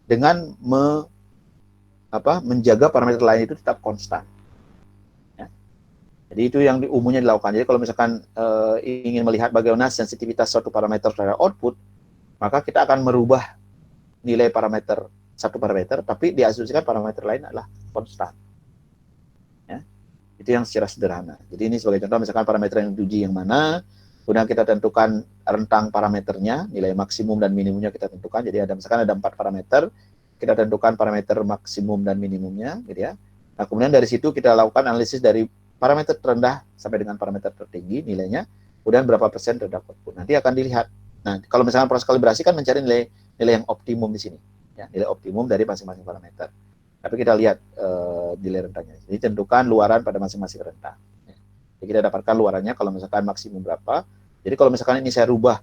dengan menjaga parameter lain itu tetap konstan. Jadi itu yang umumnya dilakukan. Jadi kalau misalkan ingin melihat bagaimana sensitivitas suatu parameter terhadap output, maka kita akan merubah nilai parameter satu parameter, tapi diasumsikan parameter lain adalah konstan. Ya. Itu yang secara sederhana. Jadi ini sebagai contoh, misalkan parameter yang diuji yang mana, kemudian kita tentukan rentang parameternya, nilai maksimum dan minimumnya kita tentukan. Jadi misalkan ada 4 parameter, kita tentukan parameter maksimum dan minimumnya, gitu ya. Nah kemudian dari situ kita lakukan analisis dari parameter terendah sampai dengan parameter tertinggi nilainya, kemudian berapa persen terhadap output. Nanti akan dilihat. Nah, kalau misalnya proses kalibrasi kan mencari nilai yang optimum di sini, ya, nilai optimum dari masing-masing parameter. Tapi kita lihat nilai rentangnya. Jadi tentukan luaran pada masing-masing rentang. Jadi kita dapatkan luarannya kalau misalkan maksimum berapa. Jadi kalau misalkan ini saya rubah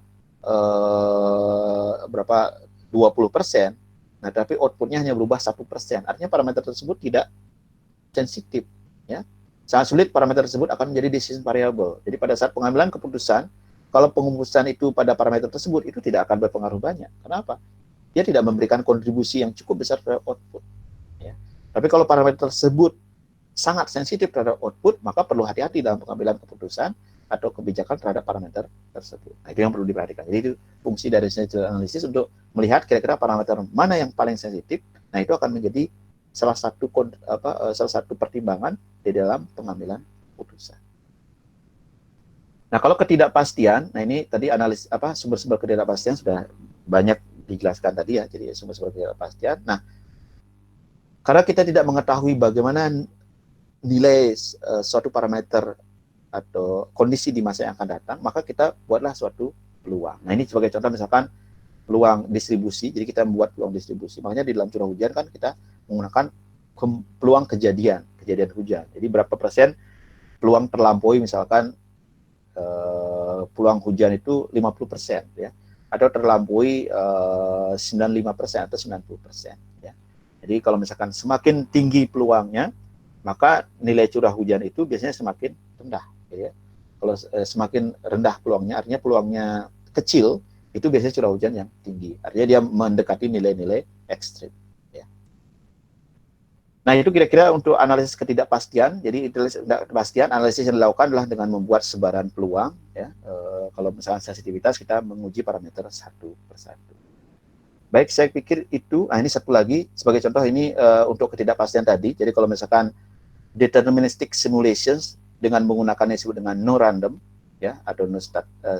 berapa 20%, nah tapi outputnya hanya berubah 1%. Artinya parameter tersebut tidak sensitif, ya. Sangat sulit parameter tersebut akan menjadi decision variable. Jadi pada saat pengambilan keputusan, kalau pengurusan itu pada parameter tersebut, itu tidak akan berpengaruh banyak. Kenapa? Dia tidak memberikan kontribusi yang cukup besar terhadap output. Ya. Tapi kalau parameter tersebut sangat sensitif terhadap output, maka perlu hati-hati dalam pengambilan keputusan atau kebijakan terhadap parameter tersebut. Nah, itu yang perlu diperhatikan. Jadi itu fungsi dari sensitivitas analisis untuk melihat kira-kira parameter mana yang paling sensitif. Nah, itu akan menjadi salah satu pertimbangan di dalam pengambilan keputusan. Nah, kalau ketidakpastian, nah ini tadi analis sumber-sumber ketidakpastian sudah banyak dijelaskan tadi ya, jadi sumber-sumber ketidakpastian. Nah, karena kita tidak mengetahui bagaimana nilai suatu parameter atau kondisi di masa yang akan datang, maka kita buatlah suatu peluang. Nah, ini sebagai contoh misalkan peluang distribusi, jadi kita membuat peluang distribusi. Makanya di dalam curah hujan kan kita menggunakan peluang kejadian hujan. Jadi berapa persen peluang terlampaui, misalkan peluang hujan itu 50%, ya, atau terlampaui 95% atau 90%, ya. Jadi kalau misalkan semakin tinggi peluangnya, maka nilai curah hujan itu biasanya semakin rendah, ya. Kalau semakin rendah peluangnya, artinya peluangnya kecil, itu biasanya curah hujan yang tinggi. Artinya dia mendekati nilai-nilai ekstrim. Ya. Nah, itu kira-kira untuk analisis ketidakpastian. Jadi ketidakpastian, analisis yang dilakukan adalah dengan membuat sebaran peluang. Ya. Kalau misalnya sensitivitas, kita menguji parameter satu persatu. Baik, saya pikir itu. Nah, ini satu lagi. Sebagai contoh ini untuk ketidakpastian tadi. Jadi kalau misalkan deterministic simulations dengan menggunakan yang disebut dengan no random, ya, atau no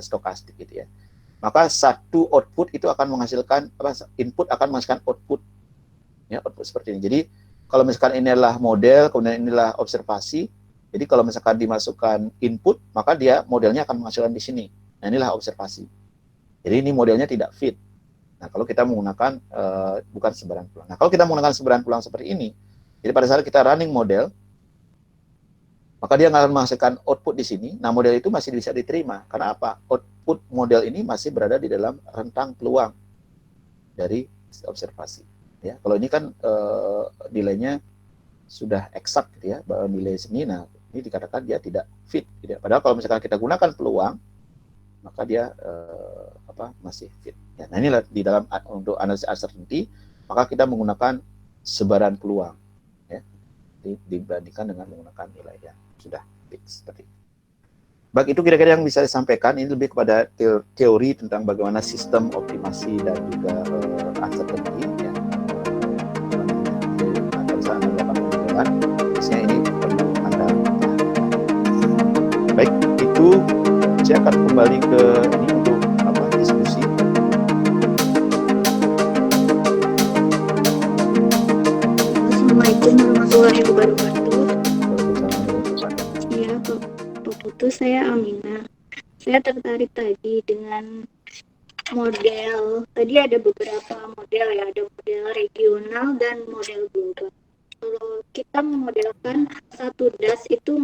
stochastic gitu ya. Maka satu output itu akan menghasilkan input akan menghasilkan output, ya, output seperti ini. Jadi kalau misalkan ini adalah model, kemudian inilah observasi. Jadi kalau misalkan dimasukkan input, maka dia modelnya akan menghasilkan di sini. Nah, inilah observasi. Jadi ini modelnya tidak fit. Nah, kalau kita menggunakan bukan sebaran peluang. Nah, kalau kita menggunakan sebaran peluang seperti ini, jadi pada saat kita running model, maka dia akan menghasilkan output di sini. Nah, model itu masih bisa diterima. Karena apa? Output model ini masih berada di dalam rentang peluang dari observasi. Ya, kalau ini kan nilainya sudah eksak, gitu ya, bahwa nilai sini. Nah, ini dikatakan dia tidak fit. Gitu ya. Padahal kalau misalkan kita gunakan peluang, maka dia masih fit. Ya, nah, inilah di dalam untuk analisis uncertainty, maka kita menggunakan sebaran peluang, ya, dibandingkan dengan menggunakan nilai yang sudah fix seperti itu. Baik, itu kira-kira yang bisa disampaikan. Ini lebih kepada teori tentang bagaimana sistem optimasi dan juga uncertainty, ya. Akan saya melakukan penjelasan. Biasanya ini perlu Anda. Baik, itu saya akan kembali ke ini untuk diskusi. Assalamualaikum warahmatullahi wabarakatuh. wabarakatuh. Saya Amina. Saya tertarik tadi dengan model. Tadi ada beberapa model ya, ada model regional dan model global. Kalau kita memodelkan satu das itu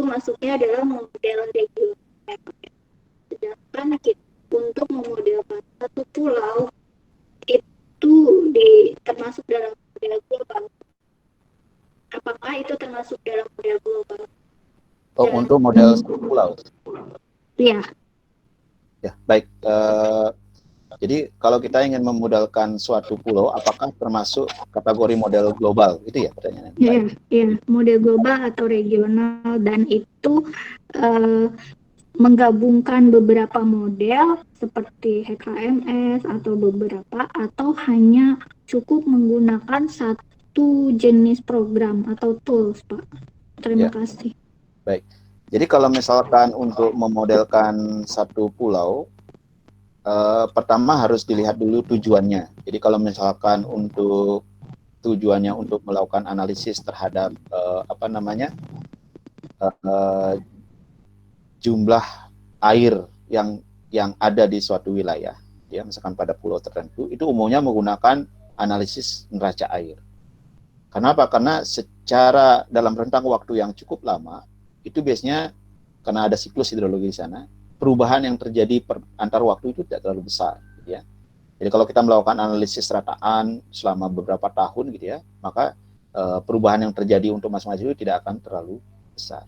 masuknya adalah model regional. Sedangkan untuk memodelkan satu pulau itu termasuk dalam model global. Apakah itu termasuk dalam model global? Untuk model pulau. Iya. Ya, baik. Jadi kalau kita ingin memodelkan suatu pulau, apakah termasuk kategori model global? Itu ya pertanyaannya. Iya, model global atau regional, dan itu menggabungkan beberapa model seperti HKMS atau hanya cukup menggunakan satu jenis program atau tools, Pak. Terima kasih. Baik. Jadi kalau misalkan untuk memodelkan satu pulau, pertama harus dilihat dulu tujuannya. Jadi kalau misalkan untuk tujuannya untuk melakukan analisis terhadap jumlah air yang ada di suatu wilayah, ya misalkan pada pulau tertentu, itu umumnya menggunakan analisis neraca air. Kenapa? Karena secara dalam rentang waktu yang cukup lama, itu biasanya karena ada siklus hidrologi di sana, perubahan yang terjadi antar waktu itu tidak terlalu besar, gitu ya. Jadi kalau kita melakukan analisis rataan selama beberapa tahun, gitu ya, maka perubahan yang terjadi untuk masing-masing itu tidak akan terlalu besar.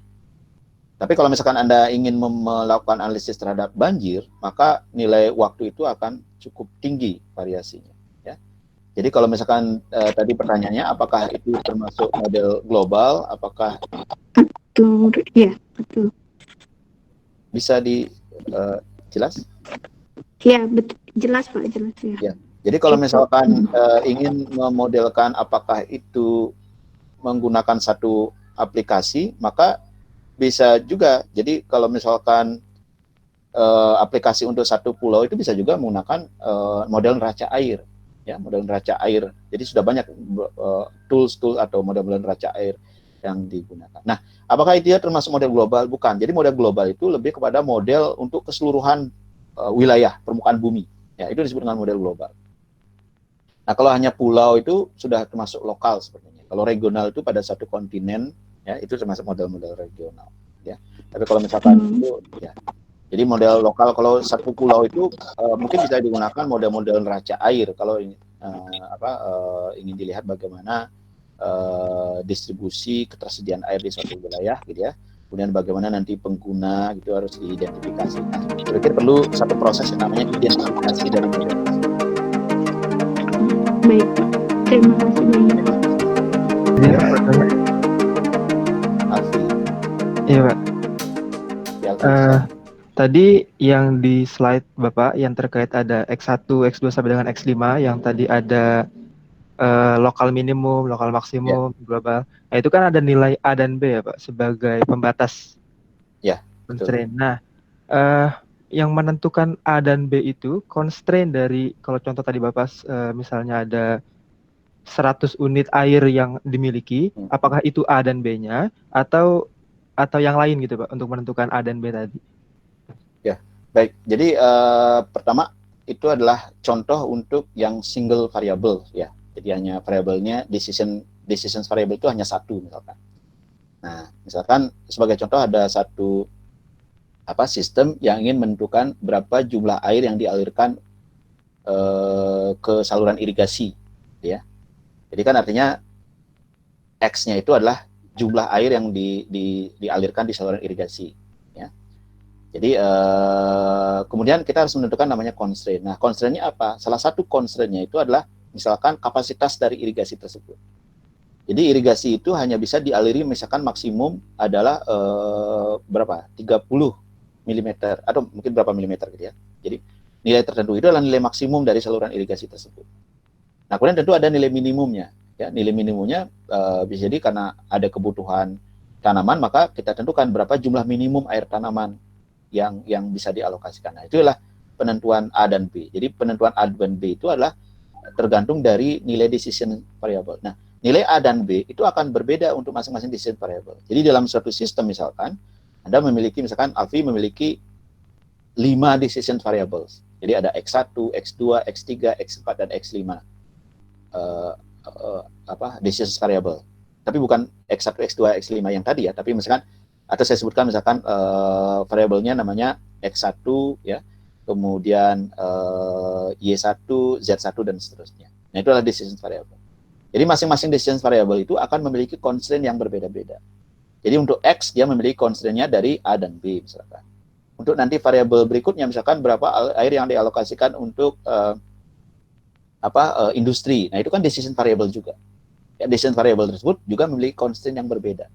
Tapi kalau misalkan Anda ingin melakukan analisis terhadap banjir, maka nilai waktu itu akan cukup tinggi variasinya. Ya. Jadi kalau misalkan tadi pertanyaannya, apakah itu termasuk model global, apakah betul. Bisa jelas? Ya, betul. Jelas Pak, jelas ya. Ya. Jadi kalau misalkan ingin memodelkan apakah itu menggunakan satu aplikasi, maka bisa juga. Jadi kalau misalkan aplikasi untuk satu pulau itu bisa juga menggunakan model neraca air, ya, model neraca air. Jadi sudah banyak tools atau model neraca air yang digunakan. Nah, apakah itu termasuk model global? Bukan. Jadi model global itu lebih kepada model untuk keseluruhan wilayah permukaan bumi. Ya, itu disebut dengan model global. Nah, kalau hanya pulau itu sudah termasuk lokal sebenarnya. Kalau regional itu pada satu kontinen, ya, itu termasuk model-model regional. Ya. Tapi kalau misalkan itu, ya. Jadi model lokal, kalau satu pulau itu mungkin bisa digunakan model-model neraca air. Kalau ingin dilihat bagaimana distribusi ketersediaan air di suatu wilayah, gitu ya. Kemudian bagaimana nanti pengguna gitu harus diidentifikasi. Nah, kira-kira perlu satu proses yang namanya identifikasi dari model. Baik, terima kasih banyak. Iya, Pak. Alfi. Iya, Pak. Tadi yang di slide Bapak yang terkait ada X1, X2 sampai dengan X5, yang tadi ada lokal minimum, lokal maksimum, global. Nah, itu kan ada nilai A dan B ya Pak sebagai pembatas. Ya, constraint. Nah, yang menentukan A dan B itu constraint dari, kalau contoh tadi Bapak misalnya ada 100 unit air yang dimiliki, apakah itu A dan B-nya atau yang lain gitu Pak untuk menentukan A dan B tadi? Ya, baik. Jadi pertama itu adalah contoh untuk yang single variable, ya. Jadi hanya variabelnya decision variable itu hanya satu misalkan. Nah, misalkan sebagai contoh ada satu sistem yang ingin menentukan berapa jumlah air yang dialirkan ke saluran irigasi, ya. Jadi kan artinya X-nya itu adalah jumlah air yang dialirkan di saluran irigasi, ya. Jadi kemudian kita harus menentukan namanya constraint. Nah, constraint-nya apa? Salah satu constraint-nya itu adalah misalkan kapasitas dari irigasi tersebut. Jadi irigasi itu hanya bisa dialiri misalkan maksimum adalah berapa? 30 mm atau mungkin berapa milimeter gitu ya. Jadi nilai tertentu itu adalah nilai maksimum dari saluran irigasi tersebut. Nah, kemudian tentu ada nilai minimumnya. Ya, nilai minimumnya bisa jadi karena ada kebutuhan tanaman, maka kita tentukan berapa jumlah minimum air tanaman yang bisa dialokasikan. Nah, itulah penentuan A dan B. Jadi penentuan A dan B itu adalah tergantung dari nilai decision variable. Nah, nilai A dan B itu akan berbeda untuk masing-masing decision variable. Jadi dalam suatu sistem misalkan, Anda memiliki, misalkan Alfi memiliki 5 decision variables. Jadi ada X1, X2, X3, X4, dan X5 decision variable. Tapi bukan X1, X2, X5 yang tadi ya, tapi misalkan, atau saya sebutkan misalkan variabelnya namanya X1 ya, kemudian Y1, Z1, dan seterusnya. Nah, itu adalah decision variable. Jadi masing-masing decision variable itu akan memiliki constraint yang berbeda-beda. Jadi untuk X dia memiliki constraint-nya dari A dan B misalkan. Untuk nanti variabel berikutnya misalkan berapa air yang dialokasikan untuk industri. Nah, itu kan decision variable juga. Ya, decision variable tersebut juga memiliki constraint yang berbeda.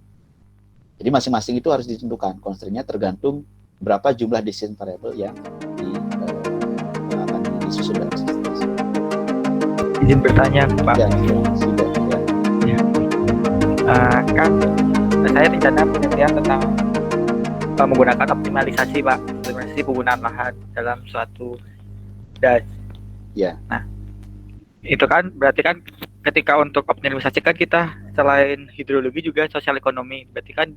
Jadi masing-masing itu harus ditentukan constraint-nya tergantung berapa jumlah decision variable yang akan disusun dalam sistem. Izin bertanya, Pak. Ya, sudah. Ya. Kan saya rencana penelitian tentang menggunakan optimalisasi, Pak, optimalisasi penggunaan lahan dalam suatu das. Ya. Nah, itu kan berarti kan ketika untuk optimalisasi kan kita selain hidrologi juga sosial ekonomi, berarti kan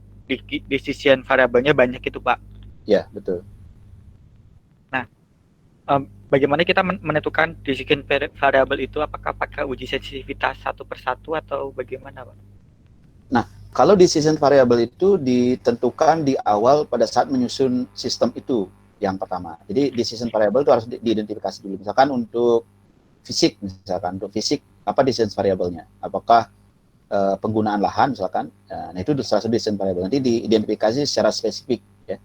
decision variabelnya banyak itu, Pak. Ya, betul. Nah, bagaimana kita menentukan decision variable itu? Apakah pakai uji sensitivitas satu persatu atau bagaimana, Pak? Nah, kalau decision variable itu ditentukan di awal pada saat menyusun sistem itu yang pertama. Jadi decision variable itu harus diidentifikasi dulu. Misalkan untuk fisik, untuk fisik apa decision variabelnya? Apakah penggunaan lahan misalkan? Nah, itu salah satu decision variable. Nanti diidentifikasi secara spesifik ya.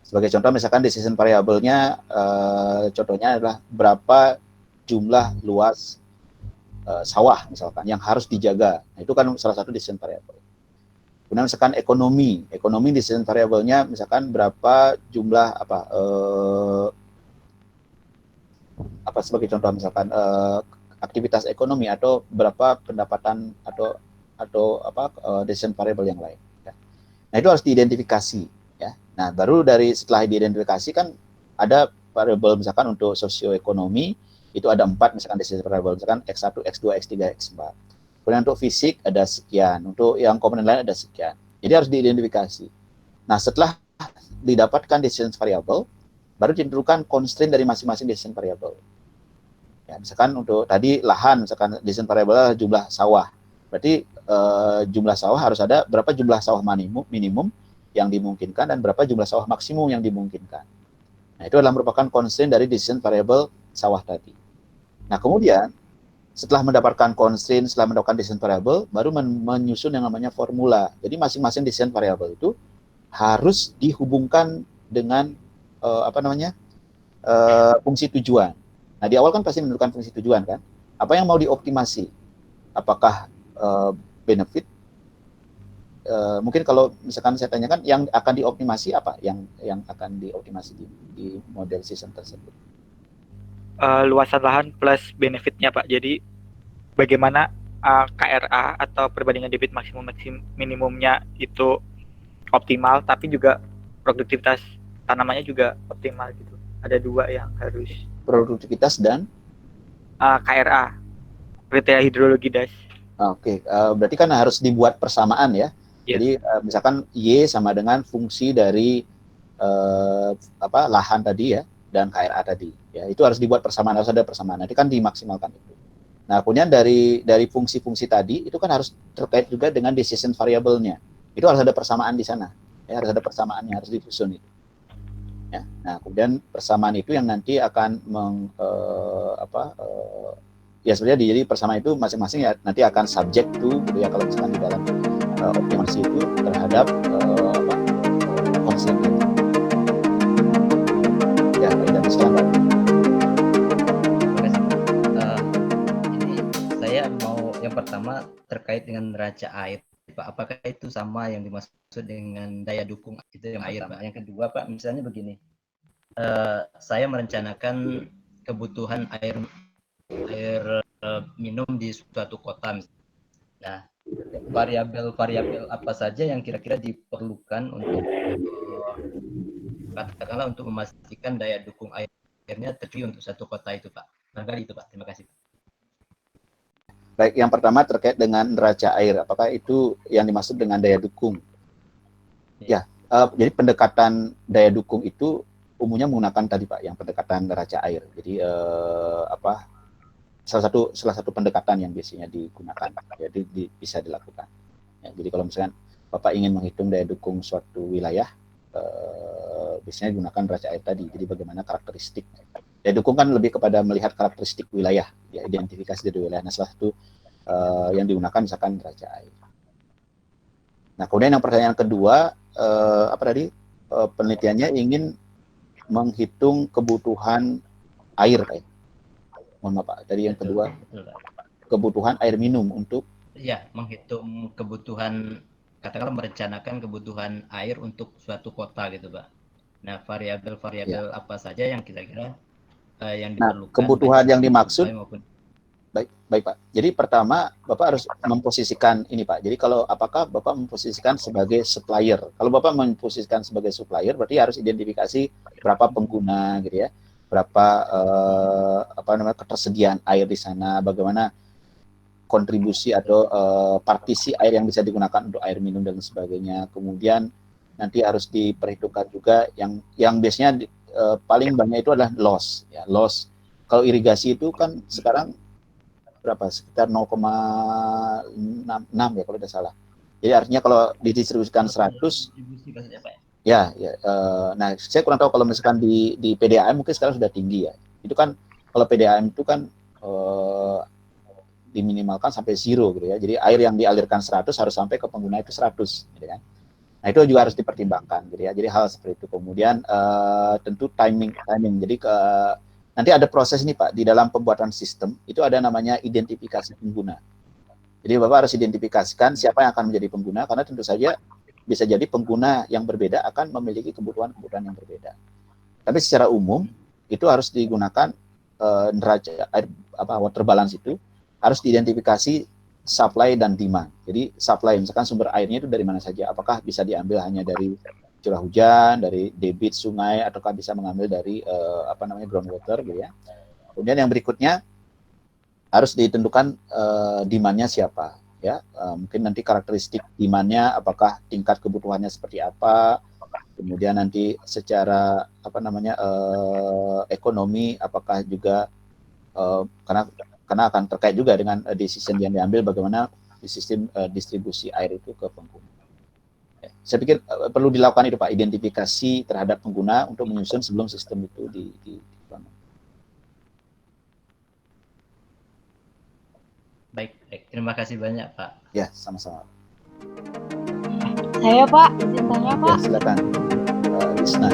Sebagai contoh misalkan decision variabelnya contohnya adalah berapa jumlah luas sawah misalkan yang harus dijaga. Nah, itu kan salah satu decision variable. Kemudian misalkan ekonomi decision variabelnya misalkan berapa jumlah sebagai contoh misalkan aktivitas ekonomi atau berapa pendapatan atau decision variable yang lain. Ya. Nah, itu harus diidentifikasi ya. Nah, baru setelah diidentifikasi kan ada variabel misalkan untuk sosioekonomi itu ada 4 misalkan decision variable misalkan X1, X2, X3, X4. Kemudian untuk fisik ada sekian, untuk yang komponen lain ada sekian. Jadi harus diidentifikasi. Nah, setelah didapatkan decision variable, baru ditentukan constraint dari masing-masing decision variable. Ya, misalkan untuk tadi lahan, misalkan decision variable jumlah sawah. Berarti jumlah sawah harus ada berapa jumlah sawah minimum yang dimungkinkan dan berapa jumlah sawah maksimum yang dimungkinkan. Nah, itu adalah merupakan constraint dari decision variable sawah tadi. Nah, kemudian setelah mendapatkan constraint, setelah mendapatkan decision variable, baru menyusun yang namanya formula. Jadi masing-masing decision variable itu harus dihubungkan dengan fungsi tujuan. Nah, di awal kan pasti menentukan fungsi tujuan kan. Apa yang mau dioptimasi? Apakah benefit? Mungkin kalau misalkan saya tanyakan yang akan dioptimasi apa? Yang akan dioptimasi di model sistem tersebut? Luasan lahan plus benefitnya, Pak. Jadi bagaimana KRA atau perbandingan debit maksimum minimumnya itu optimal, tapi juga produktivitas tanamannya juga optimal gitu. Ada 2 yang harus. Produktivitas dan KRA, kriteria hidrologi das. Oke, berarti kan harus dibuat persamaan ya. Yes. Jadi misalkan Y sama dengan fungsi dari lahan tadi ya dan KRA tadi. Ya, itu harus dibuat persamaan, harus ada persamaan. Nanti kan dimaksimalkan itu. Nah, kemudian dari fungsi-fungsi tadi itu kan harus terkait juga dengan decision variable-nya. Itu harus ada persamaan di sana. Ya, harus ada persamaannya, harus disusun itu. Ya. Nah, kemudian persamaan itu yang nanti akan sebenarnya jadi persamaan itu masing-masing ya nanti akan subject to gitu ya kalau misalkan di dalam optimasi itu terhadap konsep itu. Ya, Pak Idam, silakan. Yang pertama terkait dengan neraca air, Pak. Apakah itu sama yang dimaksud dengan daya dukung itu yang air, Pak? Yang kedua, Pak, misalnya begini, saya merencanakan kebutuhan air minum di suatu kota. Nah, variabel apa saja yang kira-kira diperlukan untuk katakanlah untuk memastikan daya dukung airnya tercukupi untuk satu kota itu, Pak? Barangkali itu, Pak. Terima kasih. Baik, yang pertama terkait dengan neraca air, apakah itu yang dimaksud dengan daya dukung? Ya, jadi pendekatan daya dukung itu umumnya menggunakan tadi Pak, yang pendekatan neraca air. Jadi salah satu pendekatan yang biasanya digunakan, jadi bisa dilakukan. Ya, jadi kalau misalkan Bapak ingin menghitung daya dukung suatu wilayah, biasanya gunakan neraca air tadi. Jadi bagaimana karakteristik daya dukung kan lebih kepada melihat karakteristik wilayah, ya, identifikasi dari wilayah. Nah, salah satu yang digunakan misalkan neraca air. Nah, kemudian yang pertanyaan kedua, penelitiannya ingin menghitung kebutuhan air, Pak. Mohon maaf Pak, tadi yang kedua, kebutuhan air minum untuk ya, menghitung kebutuhan, katakanlah merencanakan kebutuhan air untuk suatu kota gitu Pak. Nah, variabel-variabel apa saja yang kira-kira yang diperlukan, kebutuhan yang dimaksud maupun baik Pak. Jadi pertama Bapak harus memposisikan ini Pak. Jadi apakah Bapak memposisikan sebagai supplier? Kalau Bapak memposisikan sebagai supplier, berarti harus identifikasi berapa pengguna gitu ya, berapa ketersediaan air di sana, bagaimana kontribusi atau partisi air yang bisa digunakan untuk air minum dan sebagainya. Kemudian nanti harus diperhitungkan juga yang biasanya paling banyak itu adalah loss ya, loss. Kalau irigasi itu kan sekarang berapa, sekitar 0,6 ya kalau tidak salah. Jadi artinya kalau didistribusikan 100 ya, nah saya kurang tahu kalau misalkan di PDAM mungkin sekarang sudah tinggi ya. Itu kan kalau PDAM itu kan diminimalkan sampai zero gitu ya. Jadi air yang dialirkan 100 harus sampai ke pengguna itu 100 gitu kan. Nah, itu juga harus dipertimbangkan gitu ya. Jadi hal seperti itu. Kemudian tentu timing. Jadi nanti ada proses ini Pak, di dalam pembuatan sistem itu ada namanya identifikasi pengguna. Jadi Bapak harus identifikasikan siapa yang akan menjadi pengguna, karena tentu saja bisa jadi pengguna yang berbeda akan memiliki kebutuhan-kebutuhan yang berbeda. Tapi secara umum itu harus digunakan neraca air water balance itu harus diidentifikasi supply dan demand. Jadi supply misalkan sumber airnya itu dari mana saja, apakah bisa diambil hanya dari curah hujan, dari debit sungai, ataukah bisa mengambil dari groundwater gitu ya. Kemudian yang berikutnya harus ditentukan demand-nya siapa ya. Mungkin nanti karakteristik demand-nya, apakah tingkat kebutuhannya seperti apa, kemudian nanti secara ekonomi apakah juga karena akan terkait juga dengan decision yang diambil bagaimana sistem distribusi air itu ke pengguna. Saya pikir perlu dilakukan itu Pak, identifikasi terhadap pengguna untuk menyusun sebelum sistem itu dibangun. Baik, terima kasih banyak Pak. Ya, sama-sama. Saya Pak, izin tanya Pak. Ya, silakan. Lisna.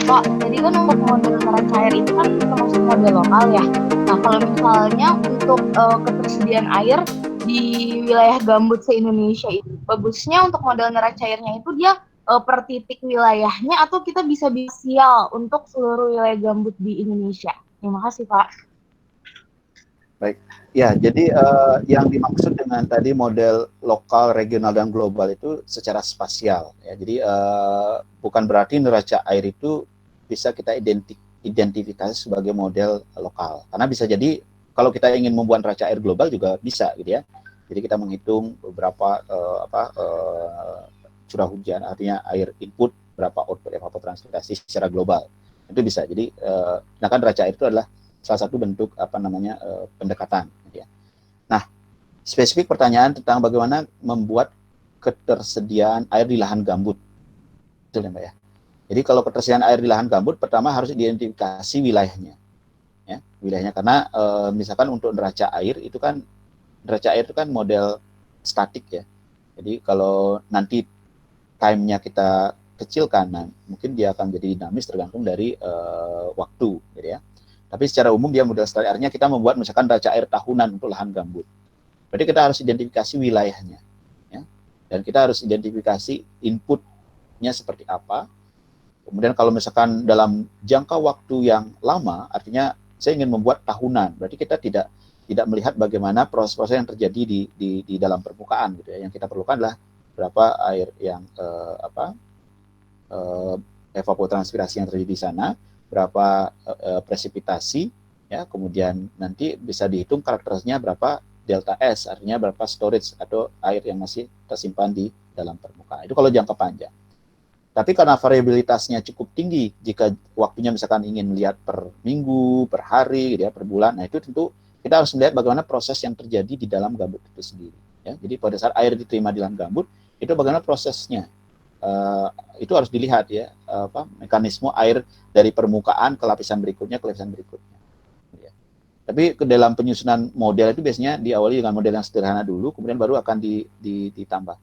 Pak, jadi kan untuk model neraca air itu kan termasuk model lokal ya. Nah, kalau misalnya untuk ketersediaan air di wilayah gambut se-Indonesia itu, bagusnya untuk model neraca airnya itu dia per titik wilayahnya, atau kita bisa sial untuk seluruh wilayah gambut di Indonesia. Terima kasih Pak. Baik, ya jadi yang dimaksud dengan tadi model lokal, regional, dan global itu secara spasial ya. Jadi bukan berarti neraca air itu bisa kita identifikasi sebagai model lokal, karena bisa jadi kalau kita ingin membuat neraca air global juga bisa gitu ya. Jadi kita menghitung beberapa curah hujan, artinya air input, berapa output evapotranspirasi secara global, itu bisa. Jadi sedangkan neraca air itu adalah salah satu bentuk pendekatan gitu ya. Nah, spesifik pertanyaan tentang bagaimana membuat ketersediaan air di lahan gambut, betul ya Mbak ya. Jadi kalau ketersediaan air di lahan gambut, pertama harus identifikasi wilayahnya, ya, wilayahnya, karena misalkan untuk neraca air itu kan model statik ya. Jadi kalau nanti time-nya kita kecilkan, nah, mungkin dia akan jadi dinamis tergantung dari waktu, gitu ya. Tapi secara umum dia model statik, artinya kita membuat misalkan neraca air tahunan untuk lahan gambut. Berarti kita harus identifikasi wilayahnya, ya. Dan kita harus identifikasi inputnya seperti apa. Kemudian kalau misalkan dalam jangka waktu yang lama, artinya saya ingin membuat tahunan, berarti kita tidak melihat bagaimana proses-proses yang terjadi di dalam permukaan gitu ya. Yang kita perlukan adalah berapa air yang evapotranspirasi yang terjadi di sana, berapa presipitasi, Ya, kemudian nanti bisa dihitung karakteristiknya berapa delta S, artinya berapa storage atau air yang masih tersimpan di dalam permukaan. Itu kalau jangka panjang. Tapi karena variabilitasnya cukup tinggi, jika waktunya misalkan ingin melihat per minggu, per hari, gitu ya, per bulan, nah itu tentu kita harus melihat bagaimana proses yang terjadi di dalam gambut itu sendiri. Ya. Jadi pada saat air diterima di dalam gambut, itu bagaimana prosesnya. Itu harus dilihat ya, mekanisme air dari permukaan ke lapisan berikutnya, ke lapisan berikutnya. Ya. Tapi ke dalam penyusunan model itu biasanya diawali dengan model yang sederhana dulu, kemudian baru akan ditambah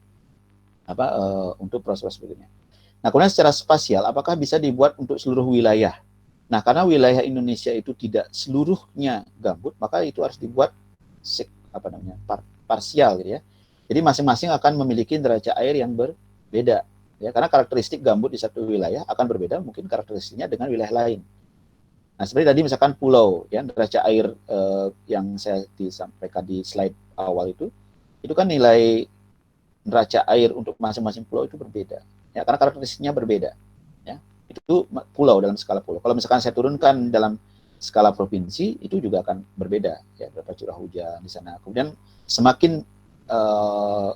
untuk proses berikutnya. Nah, kemudian secara spasial, apakah bisa dibuat untuk seluruh wilayah? Nah, karena wilayah Indonesia itu tidak seluruhnya gambut, maka itu harus dibuat parsial, gitu ya. Jadi masing-masing akan memiliki neraca air yang berbeda, ya. Karena karakteristik gambut di satu wilayah akan berbeda, mungkin karakteristiknya dengan wilayah lain. Nah, seperti tadi misalkan pulau, ya, neraca air yang saya disampaikan di slide awal itu kan nilai neraca air untuk masing-masing pulau itu berbeda, ya, karena karakteristiknya berbeda, ya. Itu pulau dalam skala pulau. Kalau misalkan saya turunkan dalam skala provinsi, itu juga akan berbeda, ya, berapa curah hujan di sana. Kemudian semakin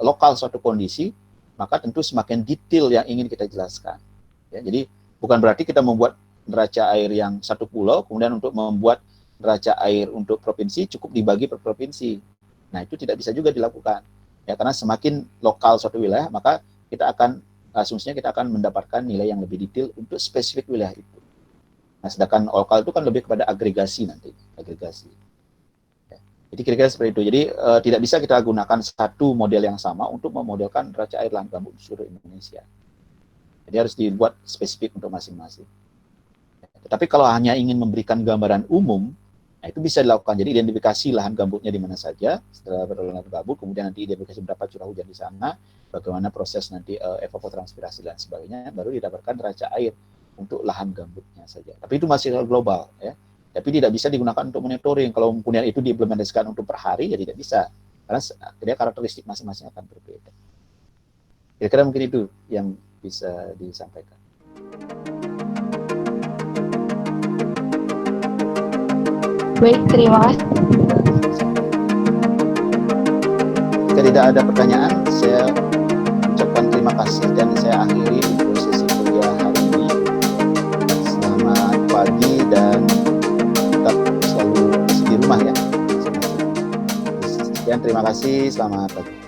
lokal suatu kondisi, maka tentu semakin detail yang ingin kita jelaskan. Ya, jadi bukan berarti kita membuat neraca air yang satu pulau, kemudian untuk membuat neraca air untuk provinsi cukup dibagi per provinsi. Nah, itu tidak bisa juga dilakukan. Ya, karena semakin lokal suatu wilayah, maka kita akan asumsinya kita akan mendapatkan nilai yang lebih detail untuk spesifik wilayah itu. Nah, sedangkan lokal itu kan lebih kepada agregasi nanti, agregasi. Ya. Jadi kira-kira seperti itu. Jadi tidak bisa kita gunakan satu model yang sama untuk memodelkan neraca air lahan gambut di seluruh Indonesia. Jadi harus dibuat spesifik untuk masing-masing. Tetapi kalau hanya ingin memberikan gambaran umum, nah itu bisa dilakukan. Jadi identifikasi lahan gambutnya di mana saja, setelah berlahan gambut, kemudian nanti identifikasi berapa curah hujan di sana, bagaimana proses nanti evapotranspirasi dan sebagainya, baru didapatkan neraca air untuk lahan gambutnya saja. Tapi itu masih global, ya. Tapi tidak bisa digunakan untuk monitoring. Kalau kemudian itu diimplementasikan untuk per hari, ya tidak bisa. Karena dia karakteristik masing-masing akan berbeda. Kira-kira mungkin itu yang bisa disampaikan. Baik, terima kasih. Jika tidak ada pertanyaan, saya ucapkan terima kasih dan saya akhiri untuk sesi kuliah hari ini. Selamat pagi dan tetap selalu di rumah ya. Sekian, terima kasih, selamat pagi.